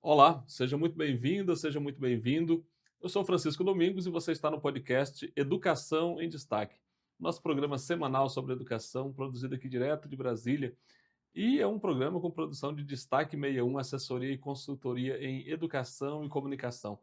Olá, seja muito bem-vinda, seja muito bem-vindo. Eu sou Francisco Domingos e você está no podcast Educação em Destaque, nosso programa semanal sobre educação, produzido aqui direto de Brasília. E é um programa com produção de Destaque 61, assessoria e consultoria em educação e comunicação.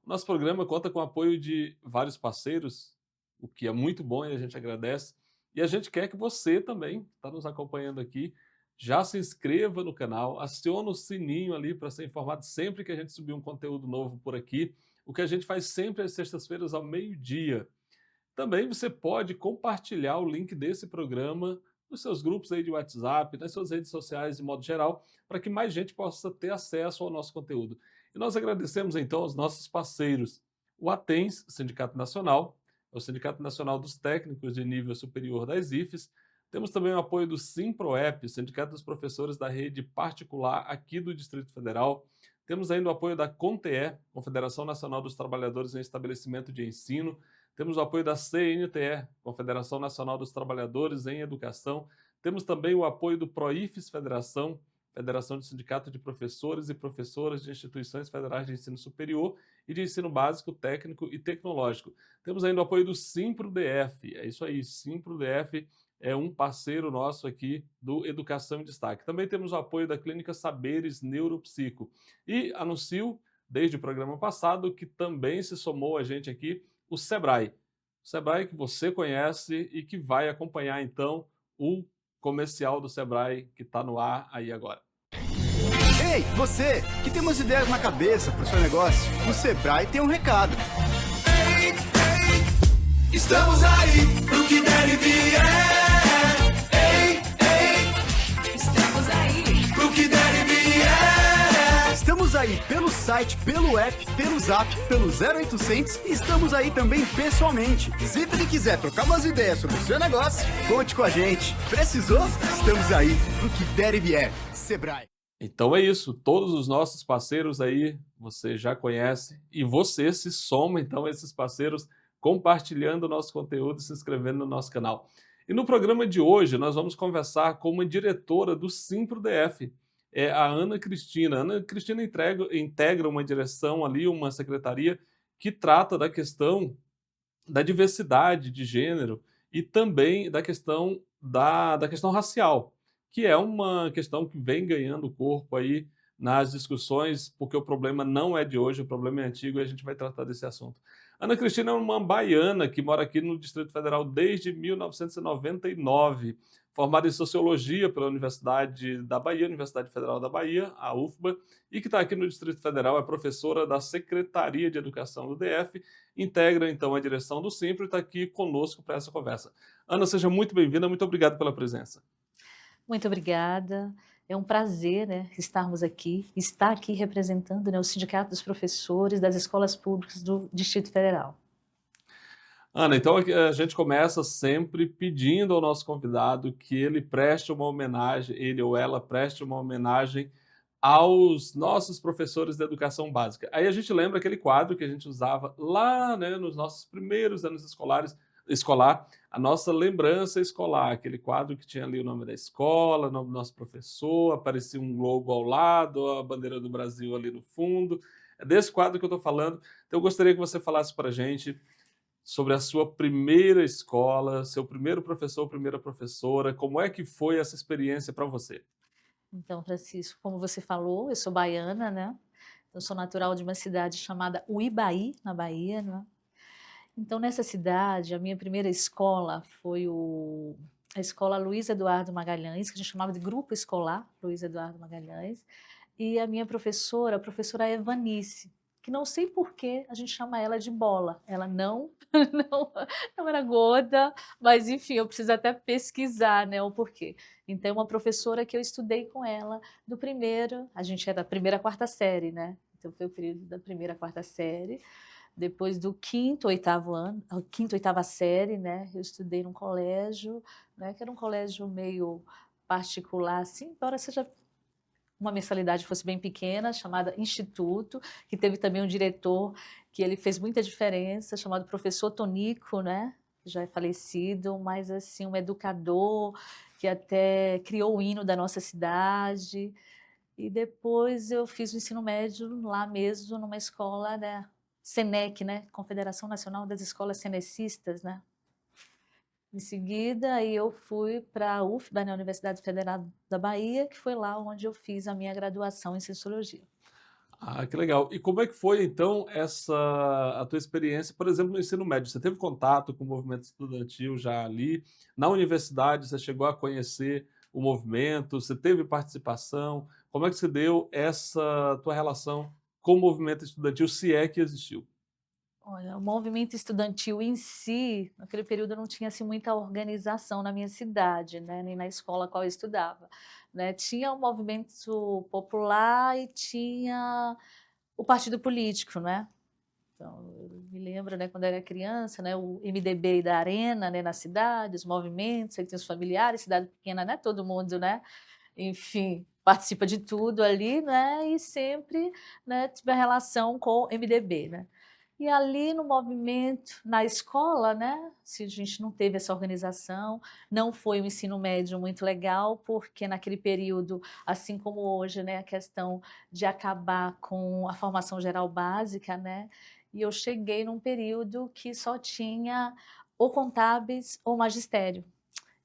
O nosso programa conta com o apoio de vários parceiros, o que é muito bom e a gente agradece. E a gente quer que você também, que está nos acompanhando aqui, já se inscreva no canal, acione o sininho ali para ser informado sempre que a gente subir um conteúdo novo por aqui. O que a gente faz sempre às sextas-feiras ao meio-dia. Também você pode compartilhar o link desse programa nos seus grupos aí de WhatsApp, nas suas redes sociais de modo geral, para que mais gente possa ter acesso ao nosso conteúdo. E nós agradecemos então aos nossos parceiros, o ATENS, Sindicato Nacional, é o Sindicato Nacional dos Técnicos de Nível Superior das IFES. Temos também o apoio do SimProep, Sindicato dos Professores da Rede Particular aqui do Distrito Federal. Temos ainda o apoio da CONTE, Confederação Nacional dos Trabalhadores em Estabelecimento de Ensino. Temos o apoio da CNTE, Confederação Nacional dos Trabalhadores em Educação. Temos também o apoio do PROIFES Federação, Federação de Sindicato de Professores e Professoras de Instituições Federais de Ensino Superior e de Ensino Básico, Técnico e Tecnológico. Temos ainda o apoio do SimproDF, é isso aí, SimproDF é um parceiro nosso aqui do Educação em Destaque. Também temos o apoio da Clínica Saberes Neuropsico. E anuncio, desde o programa passado, que também se somou a gente aqui o Sebrae. O Sebrae que você conhece e que vai acompanhar, então, o comercial do Sebrae que está no ar aí agora. Ei, você que tem umas ideias na cabeça para o seu negócio, o Sebrae tem um recado. Ei, ei, estamos aí pro que der e vier. Ei, ei, estamos aí pro que der e vier. Estamos aí pelo site, pelo app, pelo zap, pelo 0800 e estamos aí também pessoalmente. Se quiser trocar umas ideias sobre o seu negócio, conte com a gente. Precisou? Estamos aí pro que der e vier. Sebrae. Então é isso, todos os nossos parceiros aí você já conhece e você se soma então a esses parceiros compartilhando o nosso conteúdo e se inscrevendo no nosso canal. E no programa de hoje nós vamos conversar com uma diretora do SimproDF, é a Ana Cristina. A Ana Cristina integra uma direção ali, uma secretaria que trata da questão da diversidade de gênero e também da questão racial, que é uma questão que vem ganhando corpo aí nas discussões, porque o problema não é de hoje, o problema é antigo e a gente vai tratar desse assunto. Ana Cristina é uma baiana que mora aqui no Distrito Federal desde 1999, formada em Sociologia pela Universidade da Bahia, Universidade Federal da Bahia, a UFBA, e que está aqui no Distrito Federal, é professora da Secretaria de Educação do DF, integra então a direção do Simpro e está aqui conosco para essa conversa. Ana, seja muito bem-vinda, muito obrigado pela presença. Muito obrigada. É um prazer, né, estar aqui representando, né, o Sindicato dos Professores das Escolas Públicas do Distrito Federal. Ana, então a gente começa sempre pedindo ao nosso convidado que ele preste uma homenagem, ele ou ela preste uma homenagem aos nossos professores da educação básica. Aí a gente lembra aquele quadro que a gente usava lá, né, nos nossos primeiros anos escolar, a nossa lembrança escolar, aquele quadro que tinha ali o nome da escola, o nome do nosso professor, aparecia um logo ao lado, a bandeira do Brasil ali no fundo. É desse quadro que eu estou falando. Então eu gostaria que você falasse para a gente sobre a sua primeira escola, seu primeiro professor, primeira professora, como é que foi essa experiência para você? Então, Francisco, como você falou, eu sou baiana, né? Eu sou natural de uma cidade chamada Uibaí, na Bahia, né? Então, nessa cidade, a minha primeira escola foi a escola Luiz Eduardo Magalhães, que a gente chamava de Grupo Escolar Luiz Eduardo Magalhães, e a minha professora, a professora Evanice, que não sei por que a gente chama ela de Bola. Ela não, não, não era gorda, mas enfim, eu preciso até pesquisar, né, o porquê. Então, uma professora que eu estudei com ela do primeiro, a gente é da primeira à quarta série, né? Então, foi o período da primeira à quarta série. Depois do quinto, oitavo ano, a quinta, oitava série, né? Eu estudei num colégio, né? Que era um colégio meio particular, assim, embora seja uma mensalidade fosse bem pequena, chamada Instituto, que teve também um diretor que ele fez muita diferença, chamado professor Tonico, né? Já é falecido, mas assim, um educador que até criou o hino da nossa cidade. E depois eu fiz o ensino médio lá mesmo, numa escola, né, SENEC, né, Confederação Nacional das Escolas Senecistas, né. Em seguida, aí eu fui para a UFBA, né, Universidade Federal da Bahia, que foi lá onde eu fiz a minha graduação em Sociologia. Ah, que legal. E como é que foi, então, a tua experiência, por exemplo, no ensino médio? Você teve contato com o movimento estudantil já ali? Na universidade, você chegou a conhecer o movimento? Você teve participação? Como é que se deu essa tua relação com o movimento estudantil, se é que existiu? Olha, o movimento estudantil em si, naquele período não tinha assim, muita organização na minha cidade, né, nem na escola a qual eu estudava, né. Tinha o movimento popular e tinha o partido político, né. Então, eu me lembro, né, quando eu era criança, né, o MDB da Arena, né, na cidade, os movimentos, aí tem os familiares, cidade pequena, né, todo mundo, né, enfim, participa de tudo ali, né, e sempre, né, tive a relação com o MDB, né. E ali no movimento, na escola, né, se a gente não teve essa organização, não foi um ensino médio muito legal, porque naquele período, assim como hoje, né, a questão de acabar com a formação geral básica, né, e eu cheguei num período que só tinha ou contábeis ou magistério.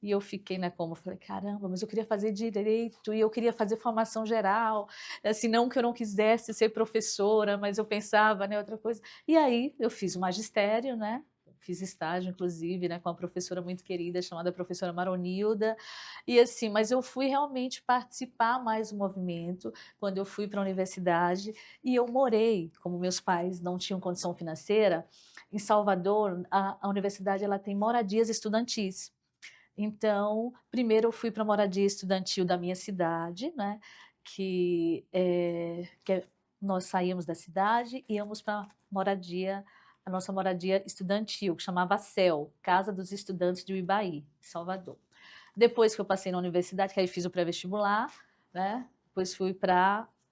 E eu fiquei, né, como, falei: "Caramba, mas eu queria fazer direito e eu queria fazer formação geral", assim, não que eu não quisesse ser professora, mas eu pensava, né, outra coisa. E aí eu fiz o magistério, né, fiz estágio inclusive, né, com uma professora muito querida chamada professora Maronilda, e assim, mas eu fui realmente participar mais do movimento quando eu fui para a universidade e eu morei, como meus pais não tinham condição financeira, em Salvador, a universidade ela tem moradias estudantis. Então, primeiro eu fui para a moradia estudantil da minha cidade, né, nós saíamos da cidade e íamos para a nossa moradia estudantil, que chamava CEL, Casa dos Estudantes de Ibaí, em Salvador. Depois que eu passei na universidade, que aí fiz o pré-vestibular, né, depois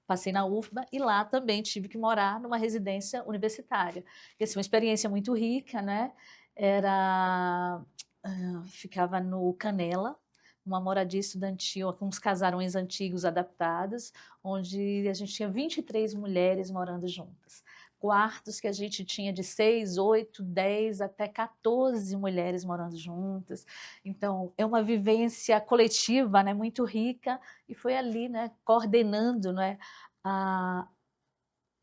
passei na UFBA e lá também tive que morar numa residência universitária. E assim, uma experiência muito rica, né, era ficava no Canela, uma moradia estudantil com uns casarões antigos adaptados, onde a gente tinha 23 mulheres morando juntas. Quartos que a gente tinha de 6, 8, 10 até 14 mulheres morando juntas. Então, é uma vivência coletiva, né, muito rica, e foi ali, né, coordenando, né, a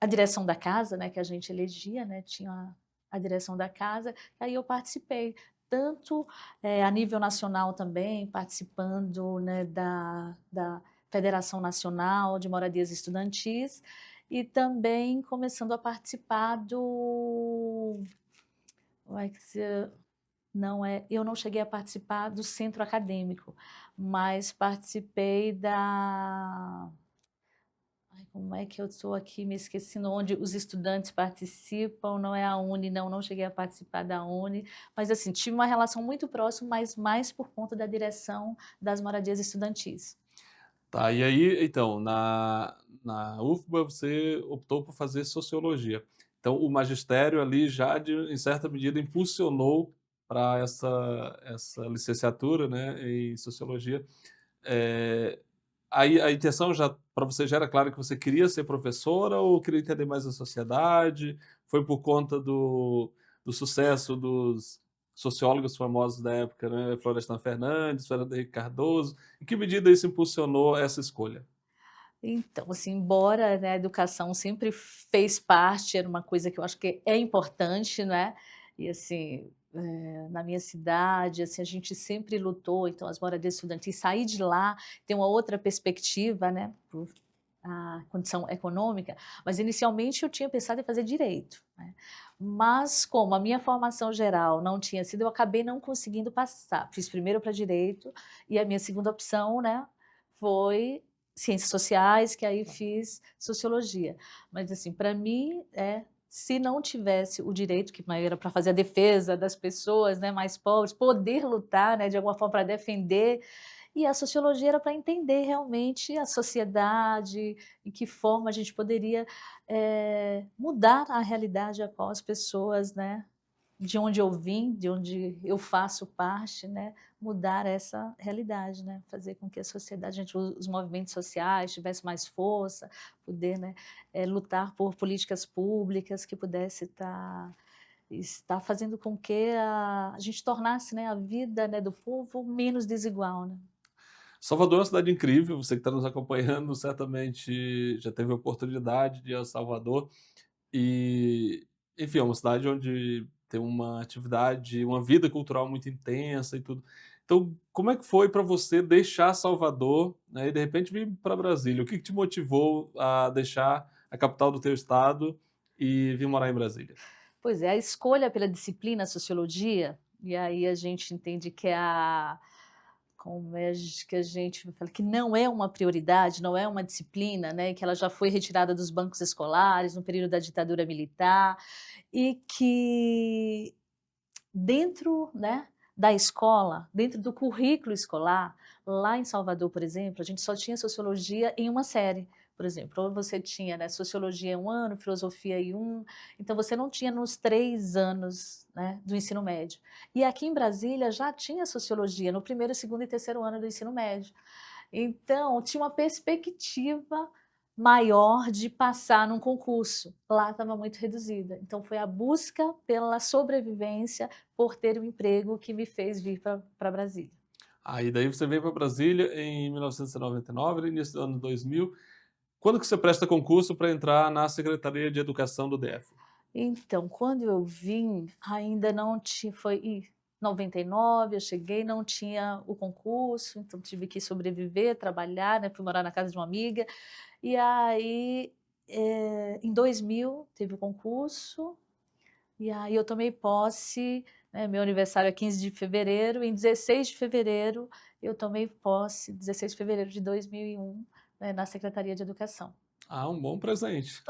a direção da casa, né, que a gente elegia, né, tinha a direção da casa, aí eu participei, tanto, a nível nacional também, participando, né, da Federação Nacional de Moradias Estudantis, e também começando a participar do como é que se não é eu não cheguei a participar do centro acadêmico, mas participei da ai, como é que eu estou aqui me esquecendo, onde os estudantes participam, não é a Uni, não, não cheguei a participar da Uni, mas assim, tive uma relação muito próxima, mas mais por conta da direção das moradias estudantis. Tá, e aí, então, na UFBA você optou por fazer sociologia. Então, o magistério ali já em certa medida impulsionou para essa licenciatura, né, em sociologia. Eh, aí a intenção já para você já era clara que você queria ser professora ou queria entender mais a sociedade? Foi por conta do sucesso dos sociólogos famosos da época, né, Florestan Fernandes, Fernando Henrique Cardoso? Em que medida isso impulsionou essa escolha? Então, assim, embora, né, a educação sempre fez parte, era uma coisa que eu acho que é importante, né, e assim, na minha cidade, assim, a gente sempre lutou, então as moradias estudantis, sair de lá, tem uma outra perspectiva, né, por a condição econômica, mas inicialmente eu tinha pensado em fazer direito, né, mas como a minha formação geral não tinha sido, eu acabei não conseguindo passar, fiz primeiro para direito, e a minha segunda opção, né, foi ciências sociais, que aí fiz sociologia. Mas assim, para mim, se não tivesse o direito, que era para fazer a defesa das pessoas, né, mais pobres, poder lutar, né, de alguma forma para defender, e a sociologia era para entender realmente a sociedade, em que forma a gente poderia mudar a realidade a qual as pessoas, né, de onde eu vim, de onde eu faço parte, né, mudar essa realidade, né? Fazer com que a sociedade, os movimentos sociais tivessem mais força, poder, né, lutar por políticas públicas que pudesse estar fazendo com que a gente tornasse, né, a vida, né, do povo menos desigual, né? Salvador é uma cidade incrível, você que está nos acompanhando certamente já teve a oportunidade de ir a Salvador e, enfim, é uma cidade onde tem uma atividade, uma vida cultural muito intensa e tudo. Então, como é que foi para você deixar Salvador, né, e de repente vir para Brasília? O que que te motivou a deixar a capital do teu estado e vir morar em Brasília? Pois é, a escolha pela disciplina sociologia, e aí a gente entende que como é que a gente fala que não é uma prioridade, não é uma disciplina, né, que ela já foi retirada dos bancos escolares no período da ditadura militar e que dentro, né, da escola, dentro do currículo escolar, lá em Salvador, por exemplo, a gente só tinha sociologia em uma série. Por exemplo, ou você tinha, né, sociologia em um ano, filosofia em um, então você não tinha nos 3 anos, né, do ensino médio. E aqui em Brasília já tinha sociologia no primeiro, segundo e terceiro ano do ensino médio. Então, tinha uma perspectiva maior de passar num concurso. Lá estava muito reduzida. Então, foi a busca pela sobrevivência, por ter um emprego, que me fez vir para Brasília. Aí daí você veio para Brasília em 1999, no início do ano 2000. Quando que você presta concurso para entrar na Secretaria de Educação do DF? Então, quando eu vim, ainda não tinha, foi em 99, eu cheguei, não tinha o concurso, então tive que sobreviver, trabalhar, né, fui morar na casa de uma amiga, e aí, em 2000, teve o concurso, e aí eu tomei posse, né, meu aniversário é 15 de fevereiro, em 16 de fevereiro eu tomei posse, 16 de fevereiro de 2001, né, na Secretaria de Educação. Ah, um bom presente.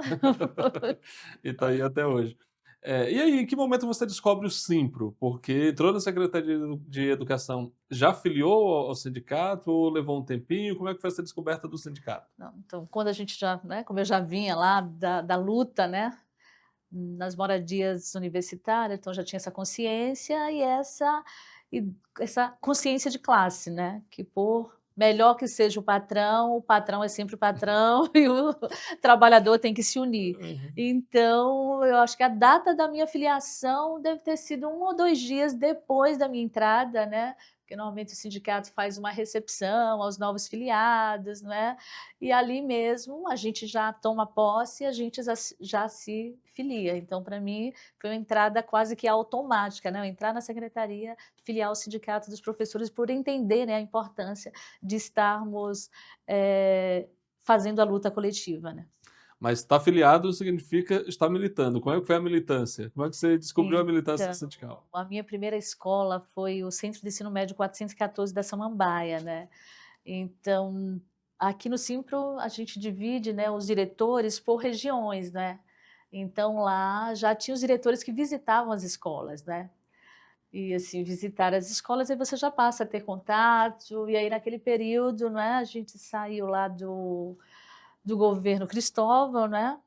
E tá aí até hoje. E aí, em que momento você descobre o Simpro? Porque entrou na Secretaria de Educação, já filiou ao sindicato ou levou um tempinho? Como é que foi essa descoberta do sindicato? Não, então, quando a gente já, né, como eu já vinha lá da luta, né, nas moradias universitárias, então já tinha essa consciência e essa consciência de classe, né, que por melhor que seja o patrão é sempre o patrão e o trabalhador tem que se unir. Uhum. Então, eu acho que a data da minha filiação deve ter sido 1 ou 2 dias depois da minha entrada, né, porque normalmente o sindicato faz uma recepção aos novos filiados, né? E ali mesmo a gente já toma posse e a gente já se filia. Então, para mim, foi uma entrada quase que automática, né? Eu entrar na secretaria, filiar o sindicato dos professores por entender, né, a importância de estarmos fazendo a luta coletiva, né? Mas estar filiado significa estar militando. Como é que foi a militância? Como é que você descobriu a militância Então, sindical? a minha primeira escola foi o Centro de Ensino Médio 414 da Samambaia, né? Então, aqui no Simpro, a gente divide, né, os diretores por regiões, né? Então, lá já tinha os diretores que visitavam as escolas, né? E, assim, visitar as escolas, aí você já passa a ter contato, e aí naquele período, né, a gente saiu lá do governo Cristóvão, né?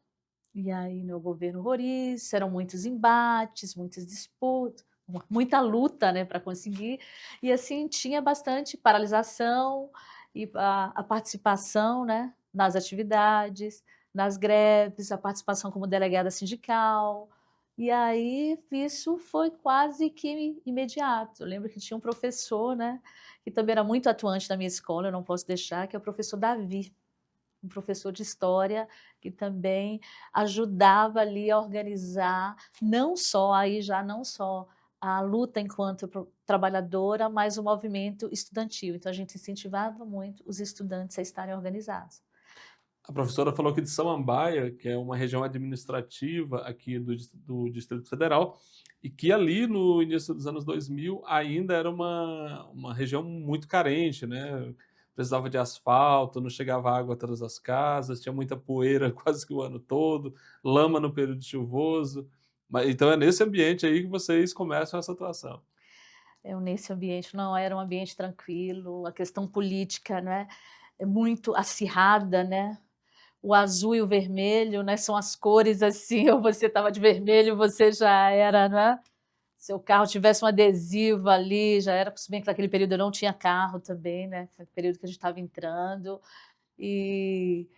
E aí no governo Roriz, eram muitos embates, muitas disputas, muita luta, né, para conseguir, e assim tinha bastante paralisação e a participação, né, nas atividades, nas greves, a participação como delegada sindical, e aí isso foi quase que imediato. Eu lembro que tinha um professor, né, que também era muito atuante na minha escola, eu não posso deixar, que é o professor Davi, um professor de história que também ajudava ali a organizar, não só a luta enquanto trabalhadora, mas o movimento estudantil. Então a gente incentivava muito os estudantes a estarem organizados. A professora falou aqui de Samambaia, que é uma região administrativa aqui do Distrito Federal, e que ali no início dos anos 2000 ainda era uma região muito carente, né? Precisava de asfalto, não chegava água atrás das casas, tinha muita poeira quase que o ano todo, lama no período chuvoso. Então é nesse ambiente aí que vocês começam essa atuação. Nesse ambiente não era um ambiente tranquilo, a questão política, né, é muito acirrada, né? O azul e o vermelho, né, são as cores assim, ou você estava de vermelho, você já era, né? Se o carro tivesse um adesivo ali, já era, se bem que naquele período eu não tinha carro também, né? Foi o período que a gente estava entrando. E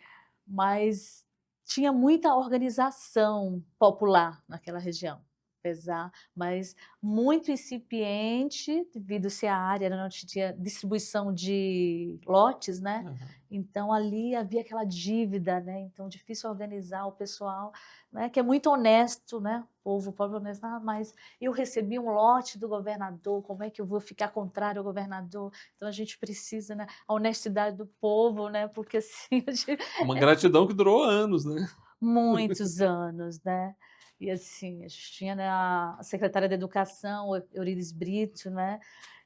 mas tinha muita organização popular naquela região, apesar, mas muito incipiente, devido ser a área, não tinha distribuição de lotes, né? Aham. Então ali havia aquela dívida, né? Então difícil organizar o pessoal, né? Que é muito honesto, né? O povo pobre honesto, mas eu recebi um lote do governador, como é que eu vou ficar contrário ao governador? Então a gente precisa, né? A honestidade do povo, né? Porque assim, a gente Uma gratidão que durou anos, né? muitos anos, né. E assim, a gente tinha, né, a secretária da educação, Eurídice Brito, né,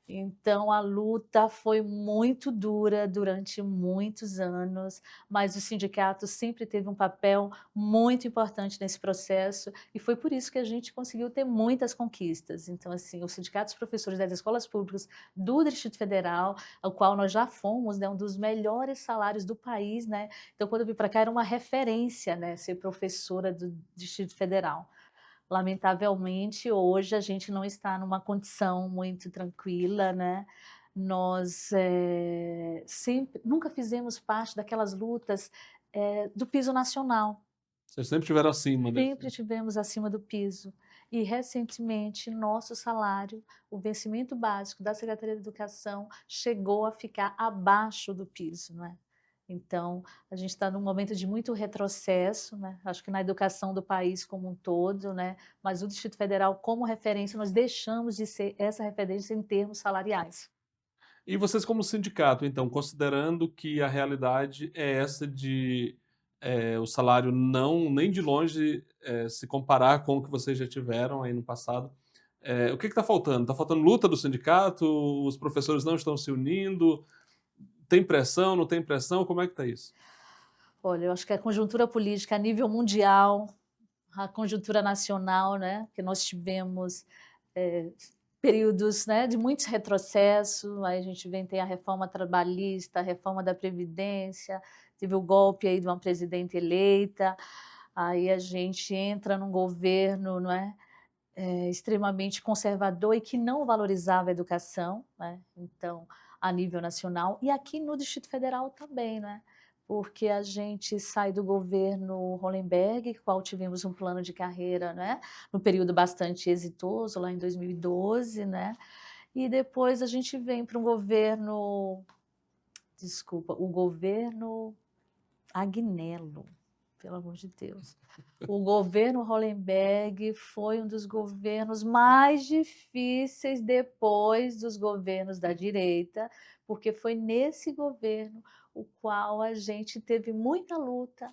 então a luta foi muito dura durante muitos anos, mas o sindicato sempre teve um papel muito importante nesse processo e foi por isso que a gente conseguiu ter muitas conquistas. Então assim, o Sindicato dos Professores das Escolas Públicas do Distrito Federal, ao qual nós já fomos, né, um dos melhores salários do país, né, então quando eu vim para cá era uma referência, né, ser professora do Distrito Federal. Lamentavelmente, hoje a gente não está numa condição muito tranquila, né. Nós, sempre nunca fizemos parte daquelas lutas, do piso nacional, Vocês sempre estiveram acima desse. sempre tivemos acima do piso. E recentemente nosso salário, o vencimento básico da Secretaria de Educação chegou a ficar abaixo do piso, né. Então, a gente está num momento de muito retrocesso, né, acho que na educação do país como um todo, né, mas o Distrito Federal como referência, nós deixamos de ser essa referência em termos salariais. E vocês como sindicato, então, considerando que a realidade é essa de, o salário não nem de longe, se comparar com o que vocês já tiveram aí no passado, o que está faltando? Está faltando luta do sindicato? Os professores não estão se unindo? Tem pressão, não tem pressão? Como é que está isso? Olha, eu acho que a conjuntura política a nível mundial, a conjuntura nacional, né, que nós tivemos, eh, períodos, né, de muitos retrocessos, aí a gente vem tem a reforma trabalhista, a reforma da previdência, teve o golpe aí de uma presidente eleita, aí a gente entra num governo, não é, extremamente conservador e que não valorizava a educação, né, então, a nível nacional, e aqui no Distrito Federal também, né, porque a gente sai do governo Hollenberg, qual tivemos um plano de carreira, né, no período bastante exitoso, lá em 2012, né, e depois a gente vem para um governo, desculpa, o governo Agnello, pelo amor de Deus. O governo Hollenberg foi um dos governos mais difíceis depois dos governos da direita, porque foi nesse governo o qual a gente teve muita luta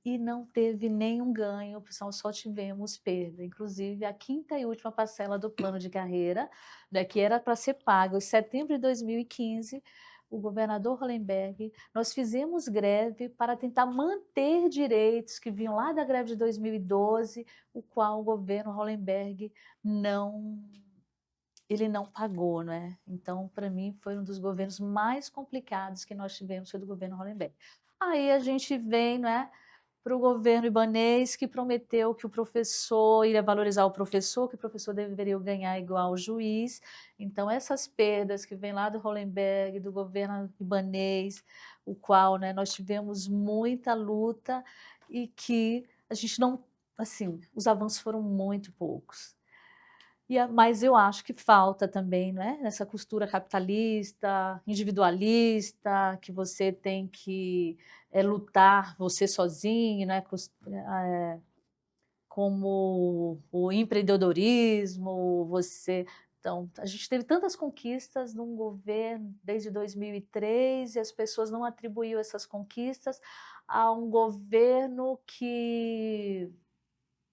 e não teve nenhum ganho, pessoal, só tivemos perda. Inclusive, a quinta e última parcela do plano de carreira, né, que era para ser paga em setembro de 2015, o governador Hollenberg, nós fizemos greve para tentar manter direitos que vinham lá da greve de 2012, o qual o governo Hollenberg não ele não pagou, né. Então, para mim, foi um dos governos mais complicados que nós tivemos, foi do governo Hollenberg. Aí a gente vem, né, para o governo ibanês, que prometeu que o professor iria valorizar o professor, que o professor deveria ganhar igual ao juiz. Então, essas perdas que vêm lá do Hollenberg, do governo ibanês, o qual, né, nós tivemos muita luta e que a gente não, assim, os avanços foram muito poucos. Mas eu acho que falta também, né, nessa costura capitalista, individualista, que você tem que lutar você sozinho, né, como o empreendedorismo, você então, a gente teve tantas conquistas num governo desde 2003 e as pessoas não atribuíam essas conquistas a um governo que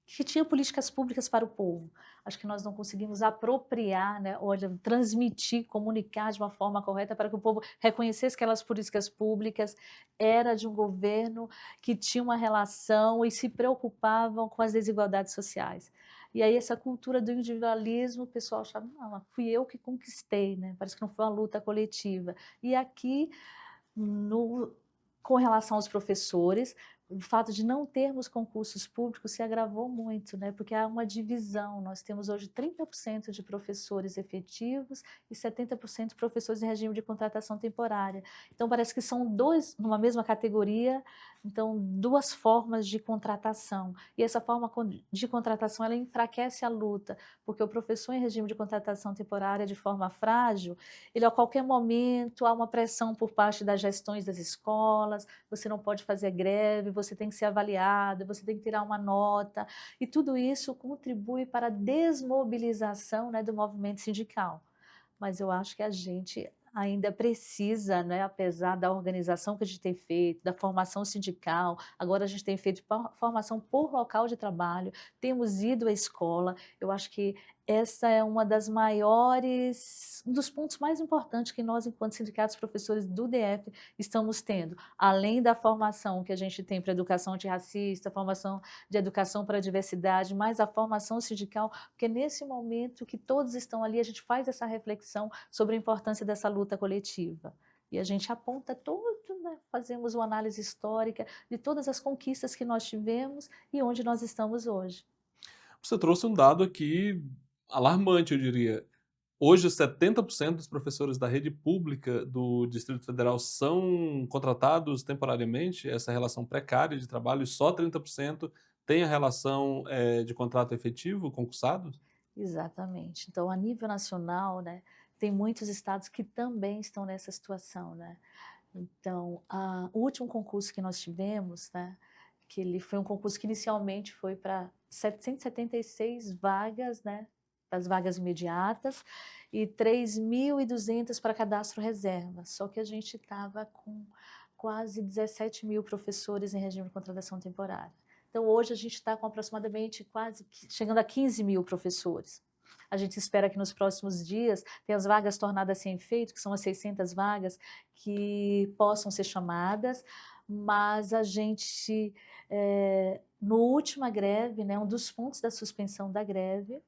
tinha políticas públicas para o povo. Acho que nós não conseguimos apropriar, né, olha, transmitir, comunicar de uma forma correta para que o povo reconhecesse que aquelas políticas públicas era de um governo que tinha uma relação e se preocupavam com as desigualdades sociais. E aí essa cultura do individualismo, o pessoal achava, não, fui eu que conquistei, né? Parece que não foi uma luta coletiva. E aqui, com relação aos professores, o fato de não termos concursos públicos se agravou muito, né? Porque há uma divisão. Nós temos hoje 30% de professores efetivos e 70% de professores em regime de contratação temporária. Então, parece que são dois, numa mesma categoria, então, duas formas de contratação. E essa forma de contratação, ela enfraquece a luta, porque o professor em regime de contratação temporária, de forma frágil, ele a qualquer momento há uma pressão por parte das gestões das escolas, você não pode fazer greve, você tem que ser avaliado, você tem que tirar uma nota, e tudo isso contribui para a desmobilização, né, do movimento sindical. Mas eu acho que a gente ainda precisa, né, apesar da organização que a gente tem feito, da formação sindical, agora a gente tem feito formação por local de trabalho, temos ido à escola, eu acho que essa é uma das maiores, um dos pontos mais importantes que nós, enquanto sindicatos professores do DF, estamos tendo, além da formação que a gente tem para educação antirracista, formação de educação para a diversidade, mas a formação sindical, porque nesse momento que todos estão ali, a gente faz essa reflexão sobre a importância dessa luta coletiva. E a gente aponta tudo, né? Fazemos uma análise histórica de todas as conquistas que nós tivemos e onde nós estamos hoje. Você trouxe um dado aqui alarmante, eu diria. Hoje, 70% dos professores da rede pública do Distrito Federal são contratados temporariamente, essa relação precária de trabalho, e só 30% tem a relação de contrato efetivo, concursado? Exatamente. Então, a nível nacional, né, tem muitos estados que também estão nessa situação, né? Então, o último concurso que nós tivemos, né, que ele foi um concurso que inicialmente foi para 776 vagas, né, as vagas imediatas, e 3.200 para cadastro reserva. Só que a gente estava com quase 17 mil professores em regime de contratação temporária. Então, hoje a gente está com aproximadamente chegando a 15 mil professores. A gente espera que nos próximos dias tenha as vagas tornadas sem efeito, que são as 600 vagas, que possam ser chamadas, mas a gente, no última greve, né, um dos pontos da suspensão da greve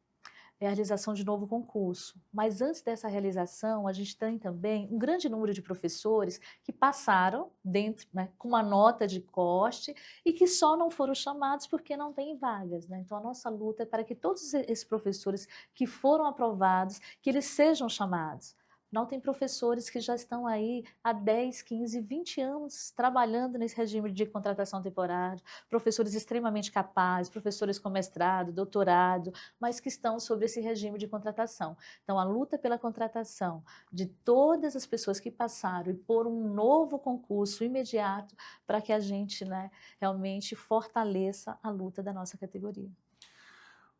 é a realização de novo concurso. Mas antes dessa realização, a gente tem também um grande número de professores que passaram dentro, né, com uma nota de corte e que só não foram chamados porque não tem vagas, né? Então, a nossa luta é para que todos esses professores que foram aprovados, que eles sejam chamados. Não tem professores que já estão aí há 10, 15, 20 anos trabalhando nesse regime de contratação temporária, professores extremamente capazes, professores com mestrado, doutorado, mas que estão sobre esse regime de contratação. Então, a luta pela contratação de todas as pessoas que passaram e por um novo concurso imediato para que a gente, né, realmente fortaleça a luta da nossa categoria.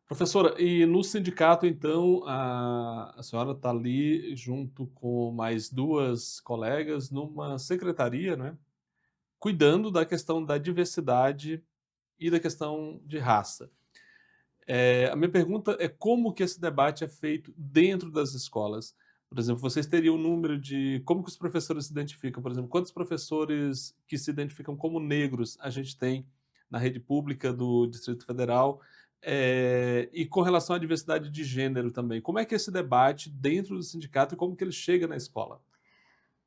Professora, e no sindicato, então, a senhora está ali junto com mais duas colegas numa secretaria, né, cuidando da questão da diversidade e da questão de raça. A minha pergunta é como que esse debate é feito dentro das escolas? Por exemplo, vocês teriam um número de como que os professores se identificam? Por exemplo, quantos professores que se identificam como negros a gente tem na rede pública do Distrito Federal? E com relação à diversidade de gênero também, como é que é esse debate dentro do sindicato e como que ele chega na escola?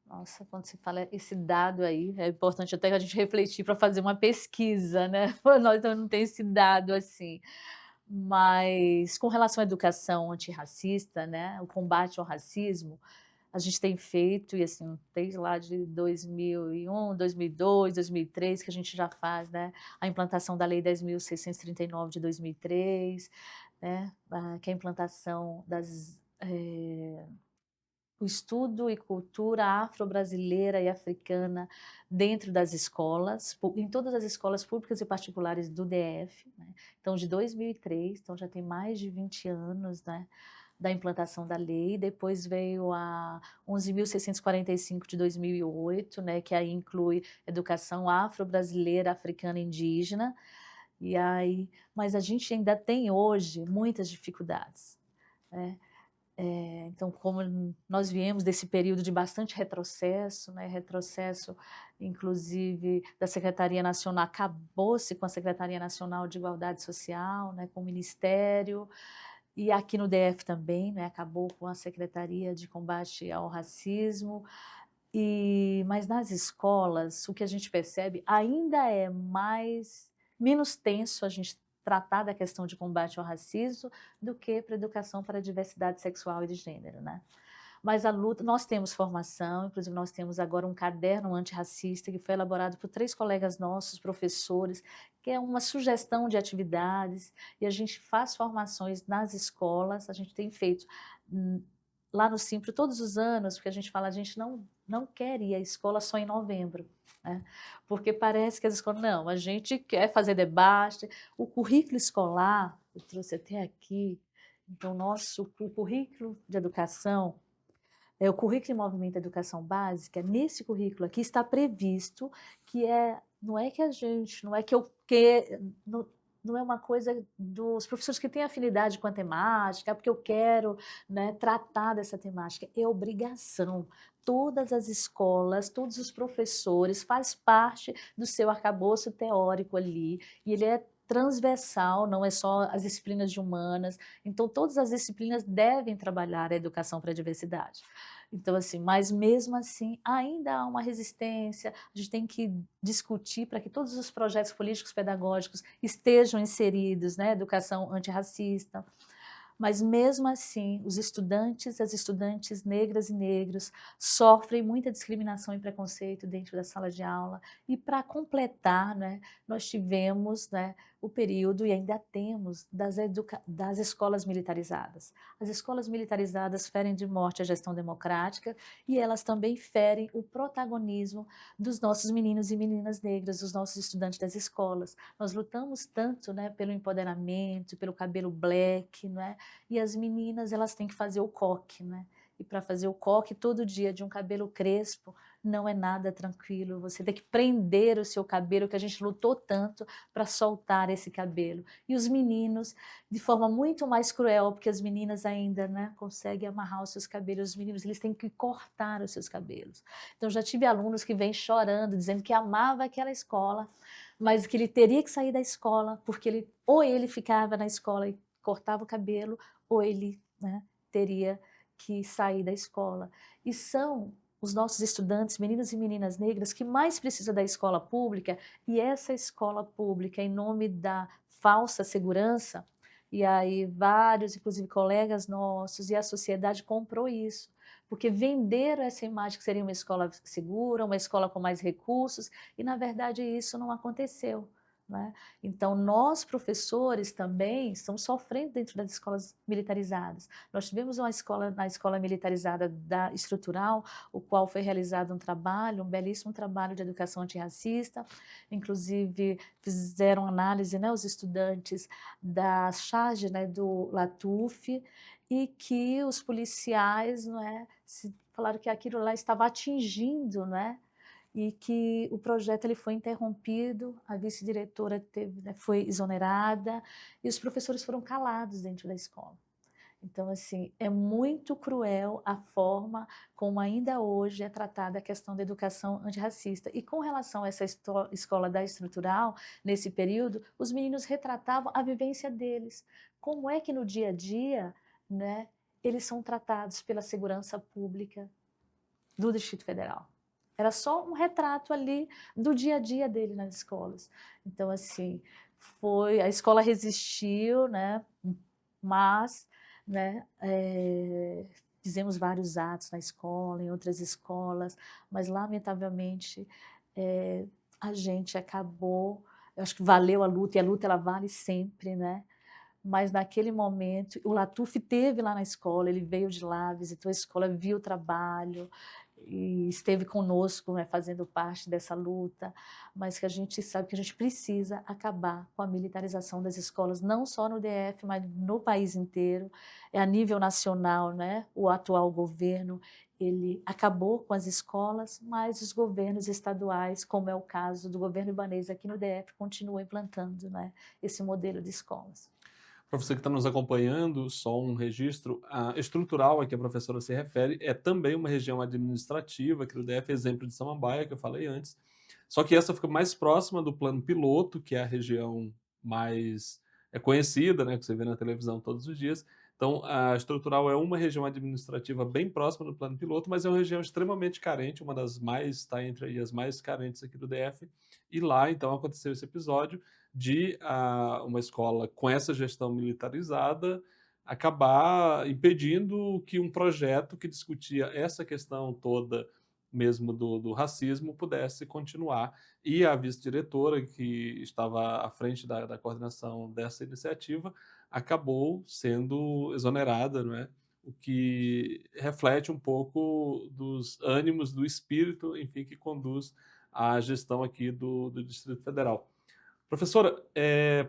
Nossa, quando se fala esse dado aí, é importante até que a gente refletir para fazer uma pesquisa, né? Nós não tem esse dado assim. Mas com relação à educação antirracista, né, o combate ao racismo, a gente tem feito, e assim, desde lá de 2001, 2002, 2003, que a gente já faz, né, a implantação da Lei 10.639 de 2003, né, que é a implantação o estudo e cultura afro-brasileira e africana dentro das escolas, em todas as escolas públicas e particulares do DF, né? Então, de 2003, então já tem mais de 20 anos, né, da implantação da lei. Depois veio a 11.645 de 2008, né, que aí inclui educação afro-brasileira, africana e indígena. E aí, mas a gente ainda tem hoje muitas dificuldades, né? Então, como nós viemos desse período de bastante retrocesso, né, retrocesso, inclusive, da Secretaria Nacional, acabou-se com a Secretaria Nacional de Igualdade Social, né, com o Ministério, e aqui no DF também, né, acabou com a Secretaria de Combate ao Racismo, Mas nas escolas, o que a gente percebe ainda é menos tenso a gente tratar da questão de combate ao racismo do que para a educação para a diversidade sexual e de gênero, né? Mas a luta, nós temos formação, inclusive nós temos agora um caderno antirracista que foi elaborado por 3 colegas nossos, professores, que é uma sugestão de atividades, e a gente faz formações nas escolas, a gente tem feito lá no Simpro todos os anos, porque a gente fala, a gente não quer ir à escola só em novembro, né? Porque parece que as escolas, não, a gente quer fazer debate, o currículo escolar, eu trouxe até aqui, então o currículo de educação, o currículo em movimento da educação básica, nesse currículo aqui está previsto que não é que a gente, não é que eu quero, não é uma coisa dos professores que têm afinidade com a temática, porque eu quero, né, tratar dessa temática, é obrigação. Todas as escolas, todos os professores, faz parte do seu arcabouço teórico ali, e ele é transversal, não é só as disciplinas de humanas, então todas as disciplinas devem trabalhar a educação para a diversidade. Então, assim, mas mesmo assim, ainda há uma resistência, a gente tem que discutir para que todos os projetos políticos pedagógicos estejam inseridos, né, educação antirracista. Mas mesmo assim, os estudantes, as estudantes negras e negros sofrem muita discriminação e preconceito dentro da sala de aula. E para completar, né, nós tivemos, né, o período, e ainda temos, das escolas militarizadas. As escolas militarizadas ferem de morte a gestão democrática e elas também ferem o protagonismo dos nossos meninos e meninas negras, dos nossos estudantes das escolas. Nós lutamos tanto, né, pelo empoderamento, pelo cabelo black, né? E as meninas, elas têm que fazer o coque, né? E para fazer o coque todo dia de um cabelo crespo, não é nada tranquilo. Você tem que prender o seu cabelo, que a gente lutou tanto para soltar esse cabelo. E os meninos, de forma muito mais cruel, porque as meninas ainda, né, conseguem amarrar os seus cabelos. Os meninos, eles têm que cortar os seus cabelos. Então, já tive alunos que vêm chorando, dizendo que amava aquela escola, mas que ele teria que sair da escola, porque ou ele ficava na escola e cortava o cabelo, ou ele, né, teria que sair da escola. E são os nossos estudantes, meninos e meninas negras, que mais precisam da escola pública, e essa escola pública, em nome da falsa segurança, e aí vários, inclusive colegas nossos, e a sociedade comprou isso, porque venderam essa imagem que seria uma escola segura, uma escola com mais recursos, e na verdade isso não aconteceu, né? Então, nós, professores, também estamos sofrendo dentro das escolas militarizadas. Nós tivemos uma escola, na escola militarizada da Estrutural, o qual foi realizado um trabalho, um belíssimo trabalho de educação antirracista, inclusive fizeram análise, né, os estudantes da charge, né, do Latuf, e que os policiais, não é, falaram que aquilo lá estava atingindo, né, e que o projeto ele foi interrompido, a vice-diretora foi exonerada e os professores foram calados dentro da escola. Então, assim, é muito cruel a forma como ainda hoje é tratada a questão da educação antirracista. E com relação a essa escola da Estrutural, nesse período, os meninos retratavam a vivência deles. Como é que no dia a dia, né, eles são tratados pela segurança pública do Distrito Federal. Era só um retrato ali do dia a dia dele nas escolas. Então, assim, a escola resistiu, né? Mas, né, fizemos vários atos na escola, em outras escolas, mas, lamentavelmente, a gente acabou, eu acho que valeu a luta, e a luta ela vale sempre, né? Mas naquele momento, o Latuf esteve lá na escola, ele veio de lá, visitou a escola, viu o trabalho, e esteve conosco, né, fazendo parte dessa luta, mas que a gente sabe que a gente precisa acabar com a militarização das escolas, não só no DF, mas no país inteiro, a nível nacional, né? O atual governo, ele acabou com as escolas, mas os governos estaduais, como é o caso do governo ibanês aqui no DF, continuam implantando, né, esse modelo de escolas. Para você que está nos acompanhando, só um registro, a Estrutural a que a professora se refere é também uma região administrativa, aqui do DF, exemplo de Samambaia, que eu falei antes, só que essa fica mais próxima do plano piloto, que é a região mais conhecida, né, que você vê na televisão todos os dias. Então, a Estrutural é uma região administrativa bem próxima do plano piloto, mas é uma região extremamente carente, uma das mais, está entre aí as mais carentes aqui do DF. E lá, então, aconteceu esse episódio de uma escola com essa gestão militarizada acabar impedindo que um projeto que discutia essa questão toda mesmo do racismo pudesse continuar. E a vice-diretora, que estava à frente da coordenação dessa iniciativa, acabou sendo exonerada, não é? O que reflete um pouco dos ânimos, do espírito, enfim, que conduz à gestão aqui do Distrito Federal. Professora,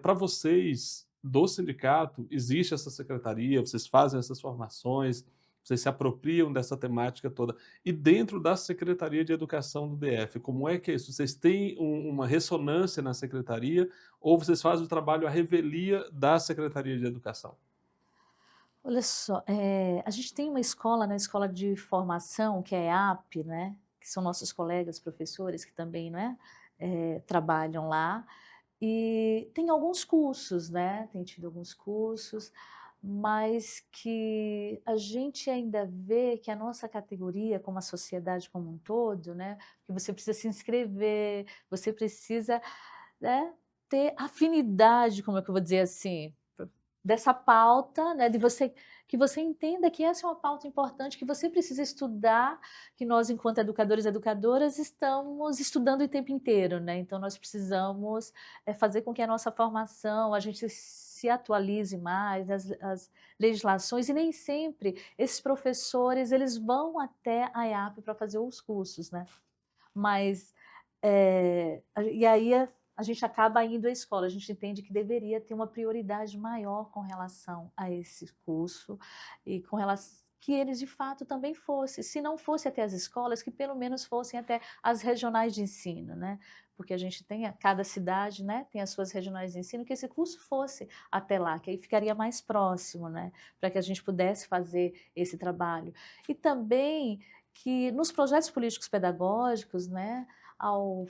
para vocês do sindicato, existe essa secretaria, vocês fazem essas formações, vocês se apropriam dessa temática toda. E dentro da Secretaria de Educação do DF, como é que é isso? Vocês têm uma ressonância na secretaria ou vocês fazem o trabalho à revelia da Secretaria de Educação? Olha só, a gente tem uma escola, na escola de formação, que é a EAP, né? Que são nossos colegas professores que também, né, trabalham lá. E tem alguns cursos, né? Tem tido alguns cursos, mas que a gente ainda vê que a nossa categoria, como a sociedade como um todo, né? Que você precisa se inscrever, você precisa, né, ter afinidade, como é que eu vou dizer assim, dessa pauta, né, de você que você entenda que essa é uma pauta importante, que você precisa estudar, que nós, enquanto educadores e educadoras, estamos estudando o tempo inteiro, né? Então, nós precisamos fazer com que a nossa formação, a gente se atualize mais, as legislações, e nem sempre esses professores, eles vão até a EAP para fazer os cursos, né? Mas, e aí a gente acaba indo à escola, a gente entende que deveria ter uma prioridade maior com relação a esse curso e com relação que eles de fato também fossem, se não fosse até as escolas, que pelo menos fossem até as regionais de ensino, né? Porque a gente tem, cada cidade, né, tem as suas regionais de ensino, que esse curso fosse até lá, que aí ficaria mais próximo, né, para que a gente pudesse fazer esse trabalho. E também que nos projetos políticos pedagógicos, né, ao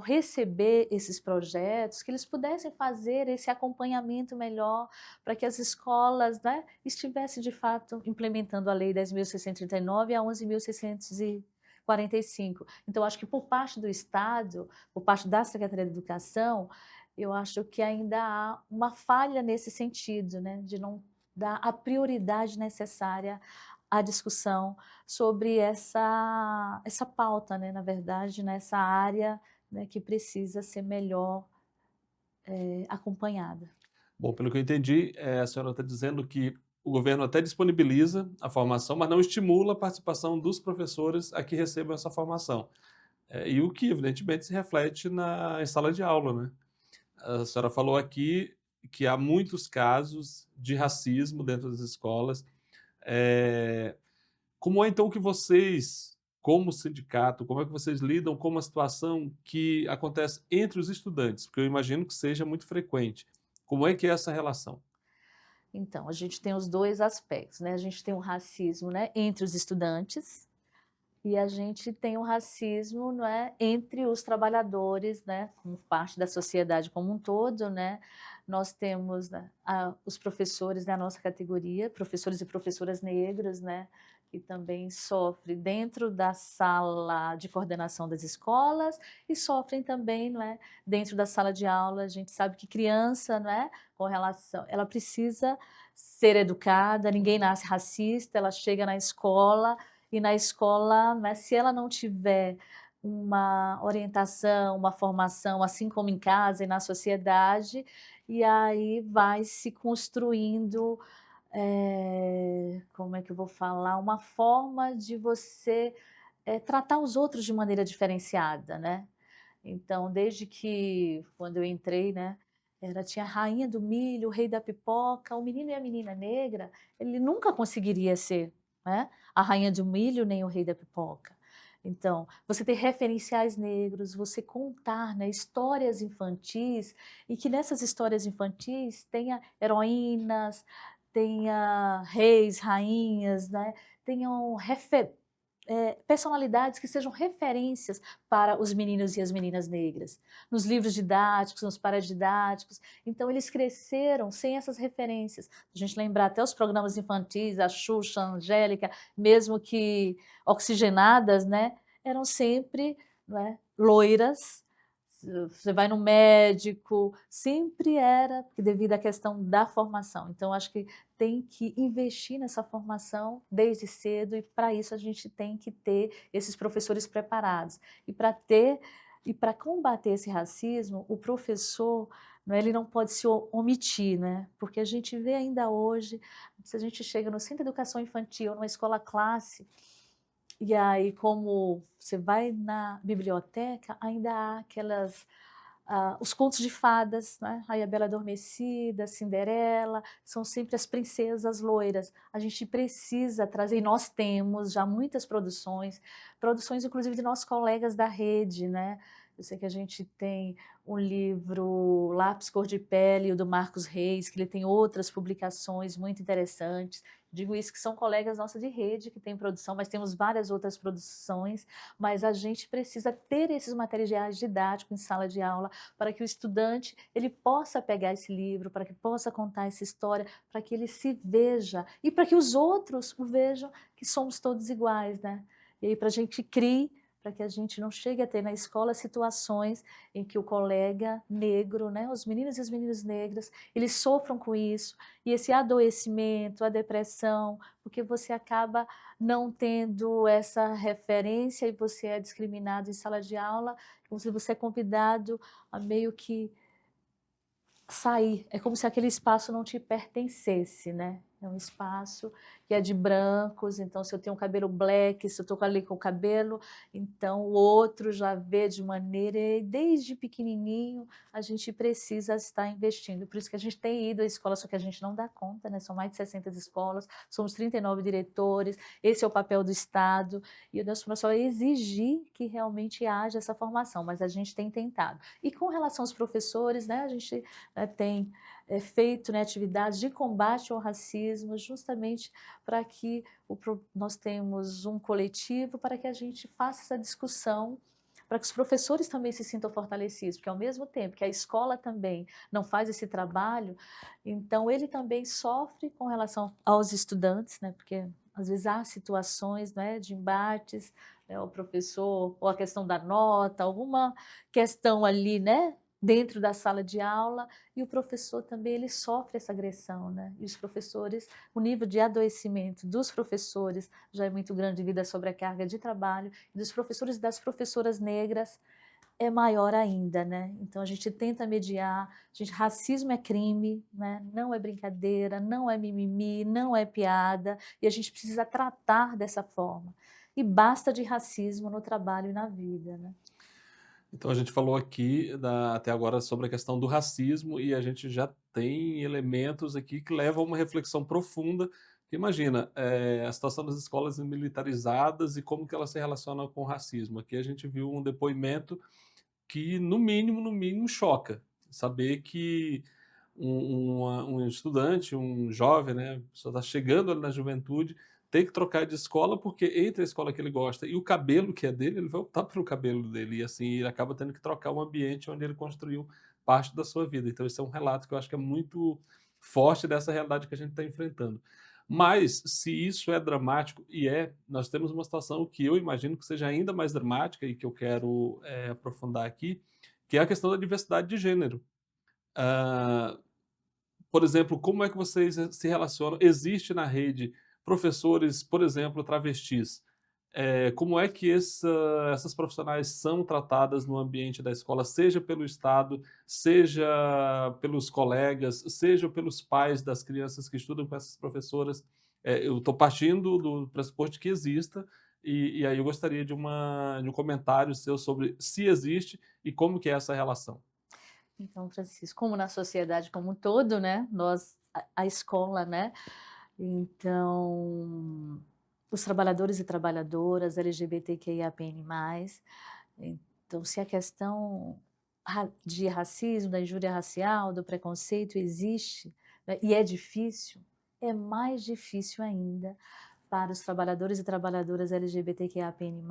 receber esses projetos, que eles pudessem fazer esse acompanhamento melhor para que as escolas, né, estivessem de fato implementando a Lei 10.639 e a 11.645. Então, acho que por parte do Estado, por parte da Secretaria de Educação, eu acho que ainda há uma falha nesse sentido, né, de não dar a prioridade necessária à discussão sobre essa pauta, né, na verdade, nessa área, né, que precisa ser melhor acompanhada. Bom, pelo que eu entendi, a senhora está dizendo que o governo até disponibiliza a formação, mas não estimula a participação dos professores a que recebam essa formação. E o que, evidentemente, se reflete em sala de aula, né? A senhora falou aqui que há muitos casos de racismo dentro das escolas. Como é, então, que vocês, como sindicato, como é que vocês lidam com uma situação que acontece entre os estudantes? Porque eu imagino que seja muito frequente. Como é que é essa relação? Então, a gente tem os dois aspectos, né? A gente tem o racismo, né, entre os estudantes e a gente tem o racismo, não é, entre os trabalhadores, né, como parte da sociedade como um todo, né? Nós temos, né, os professores da nossa categoria, professores e professoras negros, né, que também sofrem dentro da sala de coordenação das escolas e sofrem também, não é, dentro da sala de aula. A gente sabe que criança, não é, com relação, ela precisa ser educada, ninguém nasce racista, ela chega na escola e na escola, né, se ela não tiver uma orientação, uma formação, assim como em casa e na sociedade, e aí vai se construindo, como é que eu vou falar, uma forma de você tratar os outros de maneira diferenciada, né? Então, desde que, quando eu entrei, né, tinha a rainha do milho, o rei da pipoca, o menino e a menina negra, ele nunca conseguiria ser, né, a rainha do milho nem o rei da pipoca. Então, você ter referenciais negros, você contar, né, histórias infantis, e que nessas histórias infantis tenha heroínas, tenha reis, rainhas, né, tenham personalidades que sejam referências para os meninos e as meninas negras, nos livros didáticos, nos paradidáticos. Então, eles cresceram sem essas referências. A gente lembrar até os programas infantis, a Xuxa, a Angélica, mesmo que oxigenadas, né, eram sempre, né, loiras. Você vai no médico, sempre era devido à questão da formação. Então, acho que tem que investir nessa formação desde cedo, e para isso a gente tem que ter esses professores preparados. E para combater esse racismo, o professor, né, ele não pode se omitir, né? Porque a gente vê ainda hoje, se a gente chega no centro de educação infantil, numa escola classe, e aí, como você vai na biblioteca, ainda há os contos de fadas, né? Aí a Bela Adormecida, Cinderela, são sempre as princesas loiras. A gente precisa trazer, e nós temos já muitas produções inclusive de nossos colegas da rede, né? Eu sei que a gente tem um livro Lápis Cor de Pele, o do Marcos Reis, que ele tem outras publicações muito interessantes. Digo isso que são colegas nossos de rede que tem produção, mas temos várias outras produções, mas a gente precisa ter esses materiais didáticos em sala de aula para que o estudante ele possa pegar esse livro, para que possa contar essa história, para que ele se veja e para que os outros o vejam que somos todos iguais, né? E aí para a gente crie, para que a gente não chegue a ter na escola situações em que o colega negro, né, os meninos e as meninas negras, eles sofram com isso, e esse adoecimento, a depressão, porque você acaba não tendo essa referência e você é discriminado em sala de aula, como se você é convidado a meio que sair, é como se aquele espaço não te pertencesse, né? É um espaço que é de brancos, então se eu tenho um cabelo black, se eu estou ali com o cabelo, então o outro já vê de maneira, e desde pequenininho a gente precisa estar investindo, por isso que a gente tem ido à escola, só que a gente não dá conta, né? São mais de 60 escolas, somos 39 diretores, esse é o papel do Estado, e o nosso professor é exigir que realmente haja essa formação, mas a gente tem tentado. E com relação aos professores, né, a gente tem feito, né, atividades de combate ao racismo, justamente para que nós temos um coletivo para que a gente faça essa discussão, para que os professores também se sintam fortalecidos, porque ao mesmo tempo que a escola também não faz esse trabalho, então ele também sofre com relação aos estudantes, né, porque às vezes há situações, né, de embates, né, o professor, ou a questão da nota, alguma questão ali, né, dentro da sala de aula, e o professor também ele sofre essa agressão, né? E os professores, o nível de adoecimento dos professores já é muito grande devido à sobrecarga de trabalho, e dos professores e das professoras negras é maior ainda, né? Então a gente tenta mediar, racismo é crime, né? Não é brincadeira, não é mimimi, não é piada, e a gente precisa tratar dessa forma. E basta de racismo no trabalho e na vida, né? Então a gente falou aqui até agora sobre a questão do racismo e a gente já tem elementos aqui que levam a uma reflexão profunda. Imagina, a situação das escolas militarizadas e como que elas se relacionam com o racismo. Aqui a gente viu um depoimento que, no mínimo, choca. Saber que um estudante, um jovem, né, a pessoa está chegando ali na juventude, tem que trocar de escola porque entre a escola que ele gosta e o cabelo que é dele, ele vai optar pelo cabelo dele. E assim, ele acaba tendo que trocar um ambiente onde ele construiu parte da sua vida. Então, esse é um relato que eu acho que é muito forte dessa realidade que a gente está enfrentando. Mas, se isso é dramático, e nós temos uma situação que eu imagino que seja ainda mais dramática e que eu quero aprofundar aqui, que é a questão da diversidade de gênero. Ah, por exemplo, como é que vocês se relacionam? Existe na rede professores, por exemplo, travestis. Como é que essas profissionais são tratadas no ambiente da escola, seja pelo Estado, seja pelos colegas, seja pelos pais das crianças que estudam com essas professoras? Eu estou partindo do pressuposto que exista, e aí eu gostaria de um comentário seu sobre se existe e como que é essa relação. Então, Francisco, como na sociedade como um todo, né, a escola, né, então, os trabalhadores e trabalhadoras LGBTQIAPN+, então, se a questão de racismo, da injúria racial, do preconceito existe, né, e é difícil, é mais difícil ainda para os trabalhadores e trabalhadoras LGBTQIAPN+,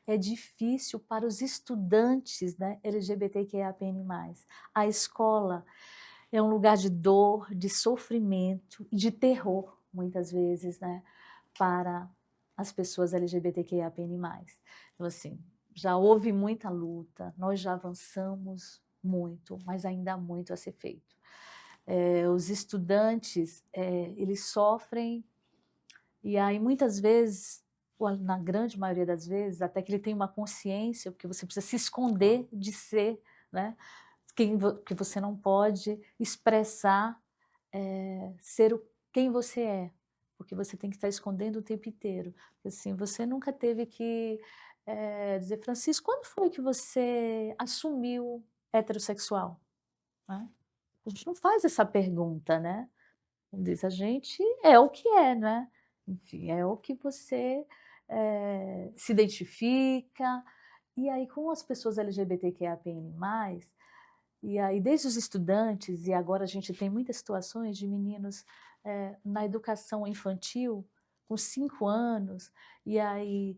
é difícil para os estudantes, né, LGBTQIAPN+. A escola é um lugar de dor, de sofrimento e de terror, muitas vezes, né, para as pessoas LGBTQIAPN+. Então, assim, já houve muita luta, nós já avançamos muito, mas ainda há muito a ser feito. Os estudantes, eles sofrem, e aí muitas vezes, ou na grande maioria das vezes, até que ele tem uma consciência, porque você precisa se esconder de ser, né, que você não pode expressar, quem você é, porque você tem que estar escondendo o tempo inteiro. Porque, assim, você nunca teve que dizer, Francisco, quando foi que você assumiu heterossexual? Né? A gente não faz essa pergunta, né? Diz, a gente é o que é, né? Enfim, é o que você se identifica. E aí, com as pessoas LGBTQIAPN+, e aí desde os estudantes, e agora a gente tem muitas situações de meninos na educação infantil, com 5 anos, e aí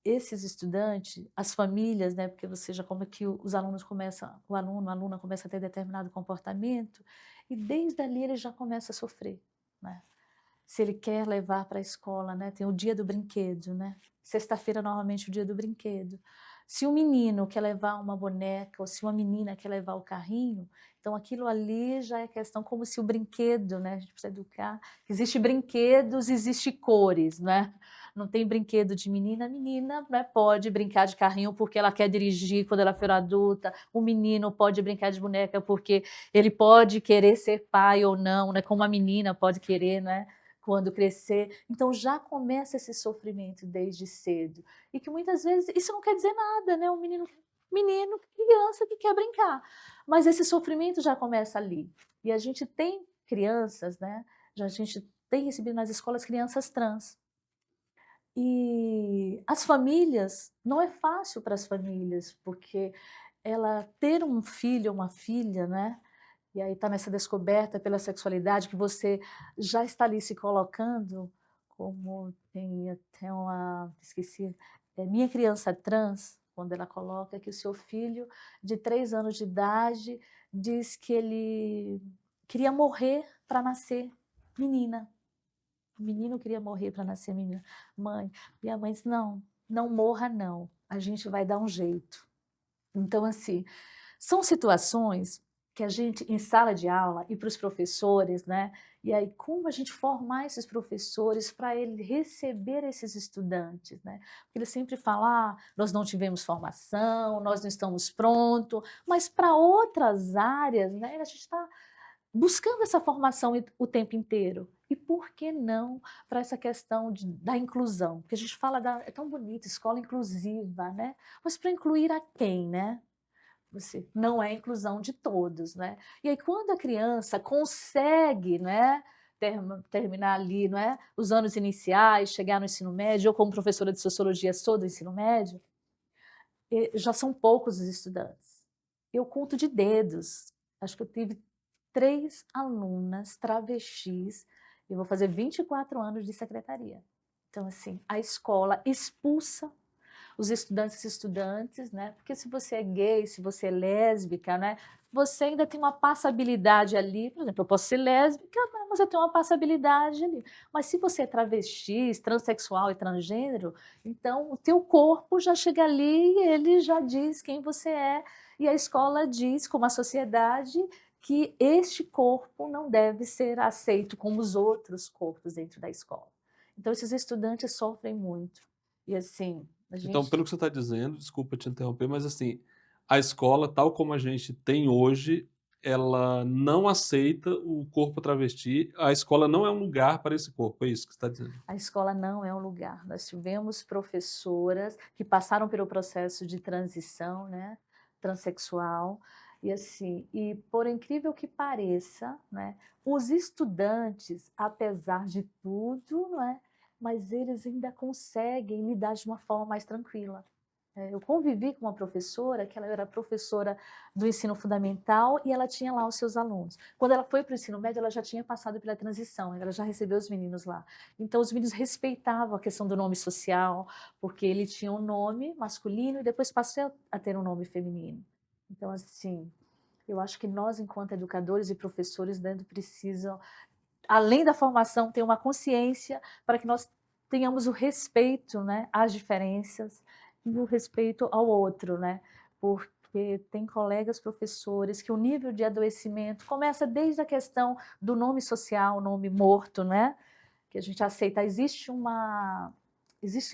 esses estudantes, as famílias, né, porque você já como que os alunos começam, a aluna começa a ter determinado comportamento, e desde ali ele já começa a sofrer, né? Se ele quer levar para a escola, né, tem o dia do brinquedo, né? Sexta-feira normalmente é o dia do brinquedo. Se um menino quer levar uma boneca, ou se uma menina quer levar o carrinho, então aquilo ali já é questão como se o brinquedo, né, a gente precisa educar, existe brinquedos, existe cores, né? Não tem brinquedo de menina, a menina, né, pode brincar de carrinho porque ela quer dirigir quando ela for adulta, o menino pode brincar de boneca porque ele pode querer ser pai ou não, né, como a menina pode querer, né, quando crescer. Então já começa esse sofrimento desde cedo. E que muitas vezes isso não quer dizer nada, né? Um menino, criança que quer brincar. Mas esse sofrimento já começa ali. E a gente tem crianças, né? A gente tem recebido nas escolas crianças trans. E as famílias, não é fácil para as famílias, porque ela ter um filho ou uma filha, né? E aí está nessa descoberta pela sexualidade que você já está ali se colocando, como tem até uma, esqueci, Minha Criança Trans, quando ela coloca que o seu filho de 3 anos de idade diz que ele queria morrer para nascer menina. O menino queria morrer para nascer menina. Minha mãe disse, não, não morra não, a gente vai dar um jeito. Então, assim, são situações que a gente, em sala de aula, e para os professores, né? E aí, como a gente formar esses professores para ele receber esses estudantes, né? Porque ele sempre fala, nós não tivemos formação, nós não estamos prontos, mas para outras áreas, né? A gente está buscando essa formação o tempo inteiro. E por que não para essa questão da inclusão? Porque a gente fala, é tão bonito, escola inclusiva, né? Mas para incluir a quem, né? Você não é a inclusão de todos, né? E aí quando a criança consegue, né, terminar ali, não é, os anos iniciais, chegar no ensino médio, eu como professora de sociologia sou do ensino médio, já são poucos os estudantes. Eu conto de dedos. Acho que eu tive 3 alunas travestis, eu vou fazer 24 anos de secretaria. Então, assim, a escola expulsa os estudantes, né? Porque se você é gay, se você é lésbica, né? Você ainda tem uma passabilidade ali. Por exemplo, eu posso ser lésbica, mas eu tenho uma passabilidade ali. Mas se você é travesti, transexual e transgênero, então o teu corpo já chega ali e ele já diz quem você é. E a escola diz, como a sociedade, que este corpo não deve ser aceito como os outros corpos dentro da escola. Então, esses estudantes sofrem muito. E assim, Então, pelo que você está dizendo, desculpa te interromper, mas assim, a escola, tal como a gente tem hoje, ela não aceita o corpo travesti, a escola não é um lugar para esse corpo, é isso que você está dizendo? A escola não é um lugar. Nós tivemos professoras que passaram pelo processo de transição, né, transexual, e assim, e por incrível que pareça, né, os estudantes, apesar de tudo, não é, mas eles ainda conseguem lidar de uma forma mais tranquila. Eu convivi com uma professora, que ela era professora do ensino fundamental e ela tinha lá os seus alunos. Quando ela foi para o ensino médio, ela já tinha passado pela transição, ela já recebeu os meninos lá. Então, os meninos respeitavam a questão do nome social, porque ele tinha um nome masculino e depois passou a ter um nome feminino. Então, assim, eu acho que nós, enquanto educadores e professores, né, precisam, além da formação, ter uma consciência para que nós tenhamos o respeito, né, às diferenças e o respeito ao outro, né? Porque tem colegas professores que o nível de adoecimento começa desde a questão do nome social, nome morto, né? Que a gente aceita. Existem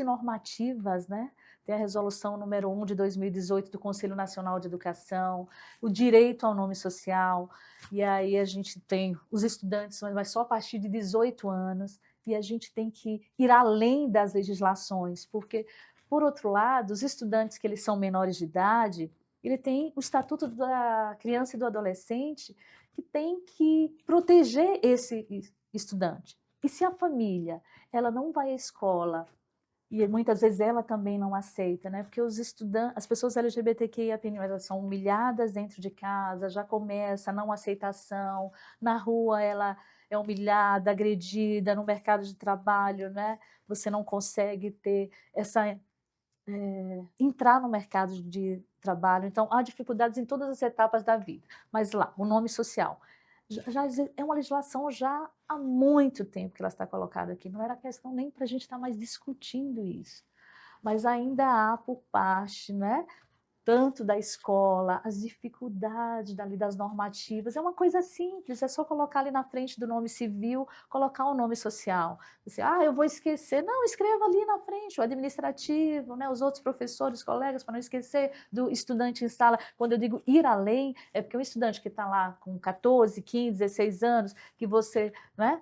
normativas, né? Tem a resolução número 1 de 2018 do Conselho Nacional de Educação, o direito ao nome social, e aí a gente tem os estudantes, mas só a partir de 18 anos, e a gente tem que ir além das legislações, porque, por outro lado, os estudantes que eles são menores de idade, ele tem o Estatuto da Criança e do Adolescente, que tem que proteger esse estudante. E se a família ela não vai à escola, e muitas vezes ela também não aceita, né? Porque os estudantes, as pessoas LGBTQIA+, elas são humilhadas dentro de casa, já começa a não aceitação, na rua ela é humilhada, agredida, no mercado de trabalho, né? Você não consegue ter entrar no mercado de trabalho. Então, há dificuldades em todas as etapas da vida. Mas lá, o nome social. Já é uma legislação já há muito tempo que ela está colocada aqui. Não era questão nem para a gente estar mais discutindo isso. Mas ainda há por parte, né, tanto da escola, as dificuldades dali das normativas. É uma coisa simples, é só colocar ali na frente do nome civil, colocar o nome social. Você, eu vou esquecer. Não, escreva ali na frente, o administrativo, né, os outros professores, colegas, para não esquecer do estudante em sala. Quando eu digo ir além, é porque o estudante que está lá com 14, 15, 16 anos, que você, né,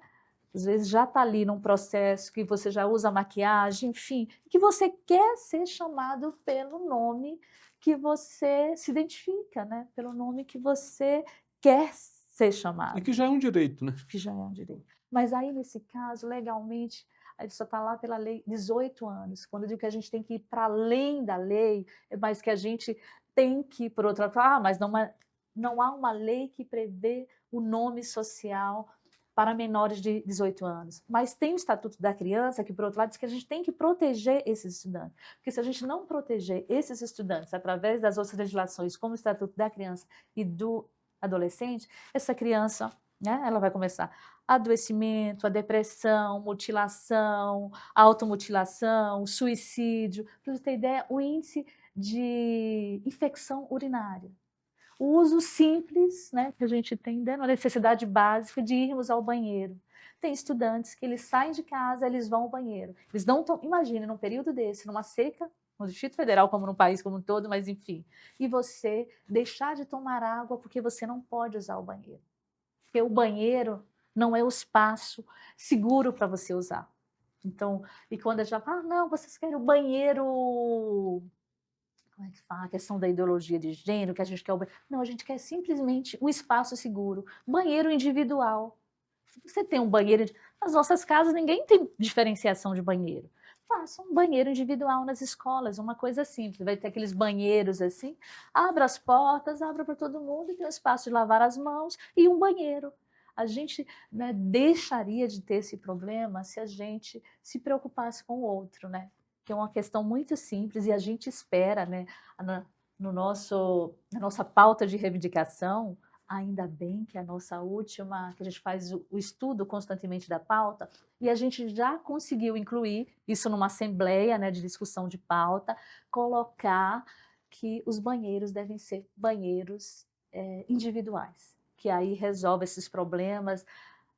às vezes já está ali num processo que você já usa maquiagem, enfim, que você quer ser chamado pelo nome que você se identifica, né? Pelo nome que você quer ser chamado. E que já é um direito, né? Que já é um direito. Mas aí, nesse caso, legalmente, a gente só está lá pela lei 18 anos. Quando eu digo que a gente tem que ir para além da lei, mas que a gente tem que ir por outra lado. Mas não há uma lei que prevê o nome social para menores de 18 anos. Mas tem o Estatuto da Criança, que, por outro lado, diz que a gente tem que proteger esses estudantes. Porque se a gente não proteger esses estudantes através das outras legislações, como o Estatuto da Criança e do Adolescente, essa criança, né, ela vai começar adoecimento, a depressão, mutilação, automutilação, suicídio. Para você ter ideia, o índice de infecção urinária. O uso simples, né, que a gente tem, dando a necessidade básica de irmos ao banheiro. Tem estudantes que eles saem de casa, eles vão ao banheiro. Eles não estão, imagine, num período desse, numa seca, no Distrito Federal, como no país como um todo, mas enfim. E você deixar de tomar água porque você não pode usar o banheiro. Porque o banheiro não é o espaço seguro para você usar. Então, e quando a gente fala, não, vocês querem o banheiro... Como é que fala? A questão da ideologia de gênero, que a gente quer o banheiro. Não, a gente quer simplesmente um espaço seguro. Banheiro individual. Se você tem um banheiro... Nas nossas casas, ninguém tem diferenciação de banheiro. Faça um banheiro individual nas escolas, uma coisa simples. Vai ter aqueles banheiros assim, abra as portas, abra para todo mundo e tem um espaço de lavar as mãos e um banheiro. A gente, né, deixaria de ter esse problema se a gente se preocupasse com o outro, né? Que é uma questão muito simples e a gente espera, né, na nossa pauta de reivindicação, ainda bem que a nossa última, que a gente faz o estudo constantemente da pauta, e a gente já conseguiu incluir isso numa assembleia, né, de discussão de pauta, colocar que os banheiros devem ser banheiros individuais, que aí resolve esses problemas.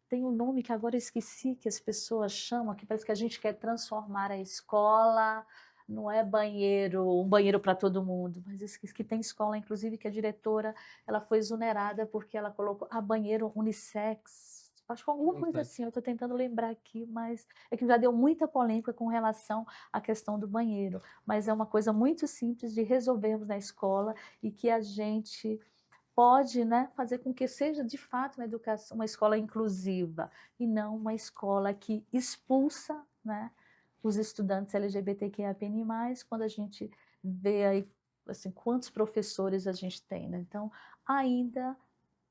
Tem um nome que agora eu esqueci, que as pessoas chamam, que parece que a gente quer transformar a escola, não é um banheiro para todo mundo, mas esqueci que tem escola, inclusive, que a diretora ela foi exonerada porque ela colocou banheiro unissex, acho que alguma coisa assim, eu estou tentando lembrar aqui, mas é que já deu muita polêmica com relação à questão do banheiro, mas é uma coisa muito simples de resolvermos na escola e que a gente pode, né, fazer com que seja de fato uma educação, uma escola inclusiva e não uma escola que expulsa, né, os estudantes LGBTQIA+, quando a gente vê aí assim, quantos professores a gente tem, né? Então, ainda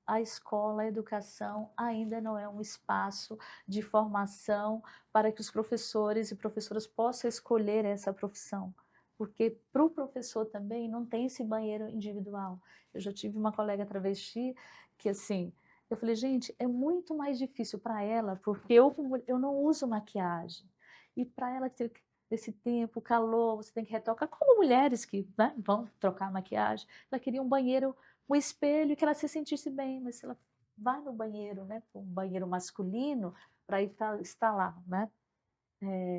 a escola, a educação ainda não é um espaço de formação para que os professores e professoras possam escolher essa profissão. Porque para o professor também não tem esse banheiro individual. Eu já tive uma colega travesti que, assim, eu falei, gente, é muito mais difícil para ela, porque eu não uso maquiagem. E para ela ter esse tempo, calor, você tem que retocar, como mulheres que, né, vão trocar maquiagem, ela queria um banheiro, um espelho, que ela se sentisse bem, mas se ela vai no banheiro, né, um banheiro masculino, para estar lá, né,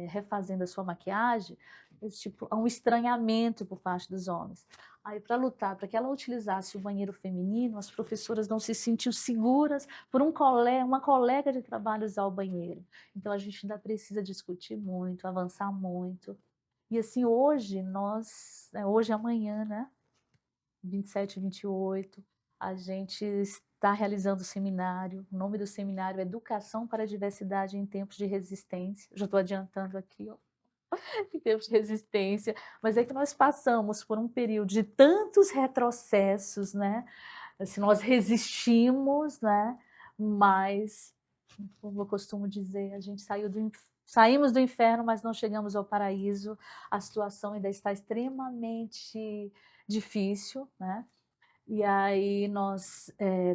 refazendo a sua maquiagem, tipo, há um estranhamento por parte dos homens. Aí, para lutar, para que ela utilizasse o banheiro feminino, as professoras não se sentiam seguras por uma colega de trabalho usar o banheiro. Então, a gente ainda precisa discutir muito, avançar muito. E assim, hoje, hoje e amanhã, né, 27 e 28, a gente está realizando o seminário. O nome do seminário é Educação para a Diversidade em Tempos de Resistência. Já estou adiantando aqui, ó, em tempos de resistência. Mas é que nós passamos por um período de tantos retrocessos, né? Assim, nós resistimos, né? Mas, como eu costumo dizer, a gente saímos do inferno, mas não chegamos ao paraíso. A situação ainda está extremamente difícil, né? E aí nós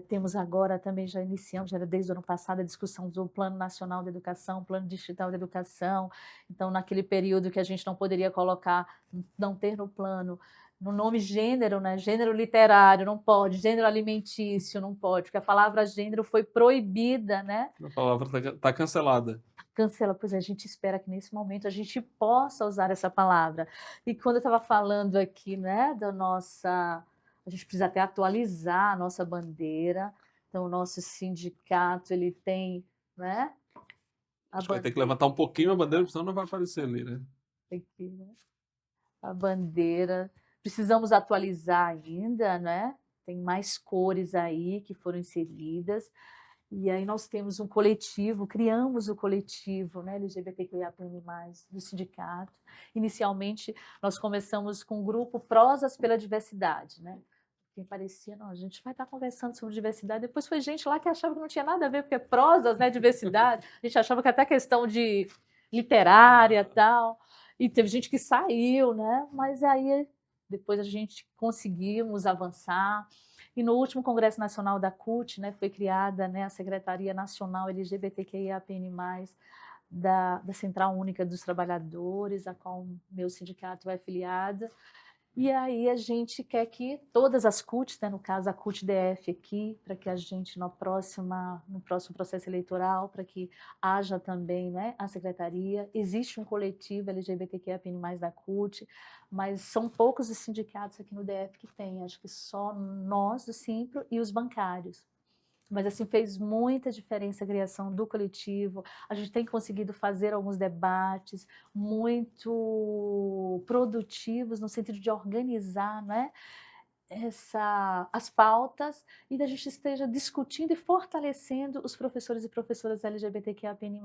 temos agora também, já iniciamos, já desde o ano passado, a discussão do Plano Nacional de Educação, Plano Distrital de Educação. Então, naquele período que a gente não poderia colocar, não ter no plano, no nome gênero, né? Gênero literário, não pode, gênero alimentício, não pode, porque a palavra gênero foi proibida, né? A palavra está cancelada. Cancela, pois a gente espera que nesse momento a gente possa usar essa palavra. E quando eu estava falando aqui, né, a gente precisa até atualizar a nossa bandeira. Então, o nosso sindicato, ele tem, né, a Acho que vai ter que bandeira levantar um pouquinho a bandeira, senão não vai aparecer ali, né? aqui, né? A bandeira. Precisamos atualizar ainda, né? Tem mais cores aí que foram inseridas. E aí nós temos um coletivo, criamos o coletivo, né, LGBTQIAPN+, do sindicato. Inicialmente, nós começamos com o grupo Prosas pela Diversidade, né? Quem parecia, não, a gente vai estar conversando sobre diversidade. Depois foi gente lá que achava que não tinha nada a ver, porque prosas, né, diversidade. A gente achava que até questão de literária e tal. E teve gente que saiu, né? Mas aí depois a gente conseguimos avançar. E no último Congresso Nacional da CUT, né, foi criada, né, a Secretaria Nacional LGBTQIAPN+, da Central Única dos Trabalhadores, a qual o meu sindicato é afiliado. E aí a gente quer que todas as CUTs, né, no caso a CUT-DF aqui, para que a gente no próximo processo eleitoral, para que haja também, né, a secretaria. Existe um coletivo LGBTQIAPN+, da CUT, mas são poucos os sindicatos aqui no DF que tem, acho que só nós do Simpro e os bancários. Mas, assim, fez muita diferença a criação do coletivo. A gente tem conseguido fazer alguns debates muito produtivos, no sentido de organizar, né, as pautas, e da gente esteja discutindo e fortalecendo os professores e professoras LGBTQIAPN+.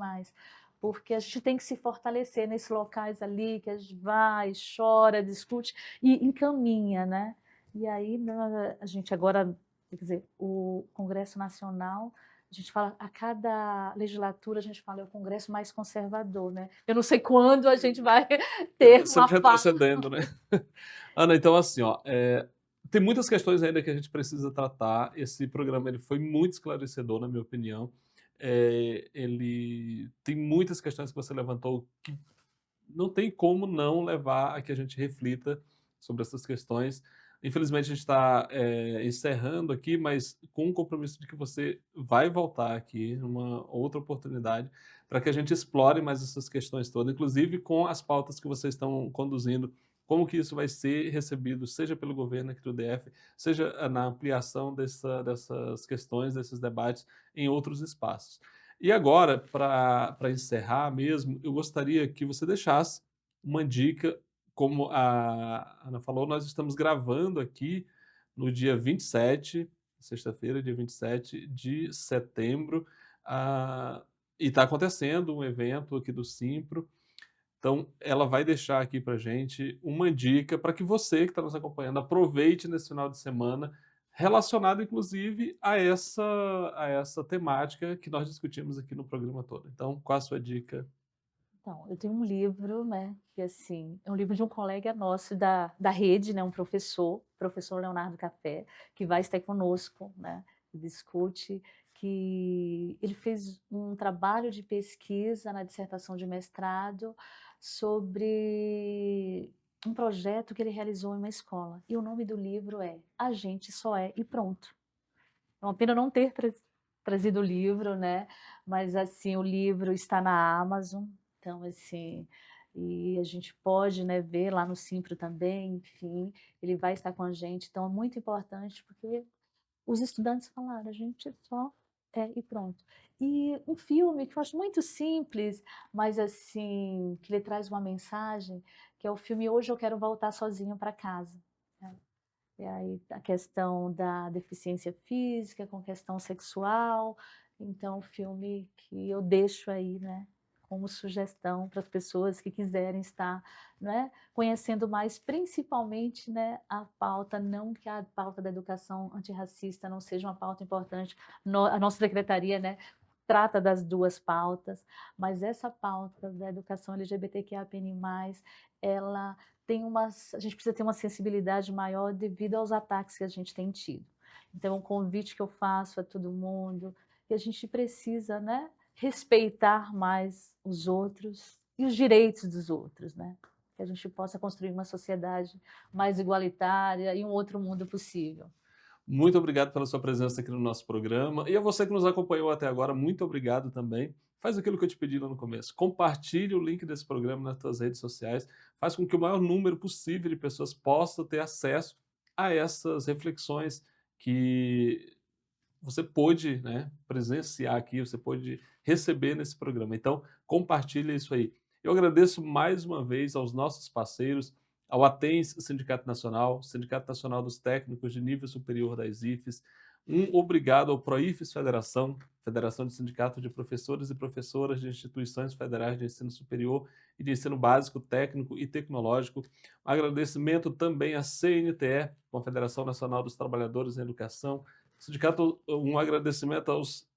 Porque a gente tem que se fortalecer nesses locais ali, que a gente vai, chora, discute e encaminha, né? E aí a gente agora... Quer dizer, o Congresso Nacional, a gente fala, a cada legislatura a gente fala, é o Congresso mais conservador, né? Eu não sei quando a gente vai ter uma Sempre retrocedendo, né? Ana, então assim, ó, tem muitas questões ainda que a gente precisa tratar. Esse programa ele foi muito esclarecedor, na minha opinião. Ele tem muitas questões que você levantou que não tem como não levar a que a gente reflita sobre essas questões. Infelizmente, a gente está encerrando aqui, mas com o compromisso de que você vai voltar aqui numa outra oportunidade para que a gente explore mais essas questões todas, inclusive com as pautas que vocês estão conduzindo, como que isso vai ser recebido, seja pelo governo aqui do DF, seja na ampliação dessas questões, desses debates em outros espaços. E agora, para encerrar mesmo, eu gostaria que você deixasse uma dica. Como a Ana falou, nós estamos gravando aqui no dia 27, sexta-feira, dia 27 de setembro, e está acontecendo um evento aqui do Simpro. Então, ela vai deixar aqui para gente uma dica para que você que está nos acompanhando aproveite nesse final de semana, relacionado inclusive a essa temática que nós discutimos aqui no programa todo. Então, qual a sua dica? Então, eu tenho um livro, né, que assim, é um livro de um colega nosso da rede, né, um professor, professor Leonardo Café, que vai estar conosco, né, que discute, que ele fez um trabalho de pesquisa na dissertação de mestrado sobre um projeto que ele realizou em uma escola. E o nome do livro é A Gente Só É e Pronto. É uma pena não ter trazido o livro, né? Mas assim, o livro está na Amazon, então assim, e a gente pode, né, ver lá no Simpro também, enfim, ele vai estar com a gente, então é muito importante porque os estudantes falaram, a gente só é e pronto. E um filme que eu acho muito simples, mas assim, que ele traz uma mensagem, que é o filme Hoje Eu Quero Voltar Sozinho para Casa, né? E aí a questão da deficiência física com questão sexual, então o filme que eu deixo aí, né, como sugestão para as pessoas que quiserem estar, né, conhecendo mais, principalmente, né, a pauta, não que a pauta da educação antirracista não seja uma pauta importante, a nossa secretaria, né, trata das duas pautas, mas essa pauta da educação LGBTQIA+, ela a gente precisa ter uma sensibilidade maior devido aos ataques que a gente tem tido. Então, um convite que eu faço a todo mundo, que a gente precisa, né, respeitar mais os outros e os direitos dos outros, né? Que a gente possa construir uma sociedade mais igualitária e um outro mundo possível. Muito obrigado pela sua presença aqui no nosso programa. E a você que nos acompanhou até agora, muito obrigado também. Faz aquilo que eu te pedi lá no começo. Compartilhe o link desse programa nas suas redes sociais. Faz com que o maior número possível de pessoas possa ter acesso a essas reflexões que você pôde, né, presenciar aqui, você pôde receber nesse programa. Então, compartilhe isso aí. Eu agradeço mais uma vez aos nossos parceiros, ao ATENS Sindicato Nacional dos Técnicos de Nível Superior das IFES, um obrigado ao PROIFES Federação, Federação de Sindicatos de Professores e Professoras de Instituições Federais de Ensino Superior e de Ensino Básico, Técnico e Tecnológico. Um agradecimento também à CNTE, Confederação Nacional dos Trabalhadores em Educação, um agradecimento aos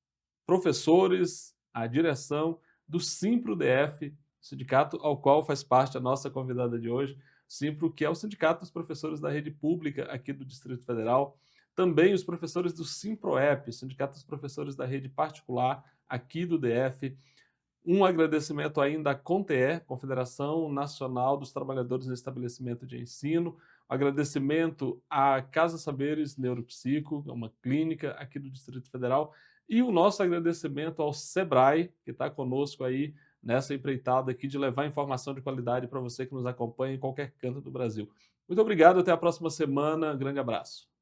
professores, à direção do Simpro-DF, sindicato ao qual faz parte a nossa convidada de hoje, Simpro, que é o Sindicato dos Professores da Rede Pública aqui do Distrito Federal, também os professores do Simproep, Sindicato dos Professores da Rede Particular aqui do DF, um agradecimento ainda à CONTE, Confederação Nacional dos Trabalhadores em Estabelecimento de Ensino, agradecimento à Casa Saberes Neuropsico, uma clínica aqui do Distrito Federal, e o nosso agradecimento ao SEBRAE, que está conosco aí nessa empreitada aqui de levar informação de qualidade para você que nos acompanha em qualquer canto do Brasil. Muito obrigado, até a próxima semana, grande abraço.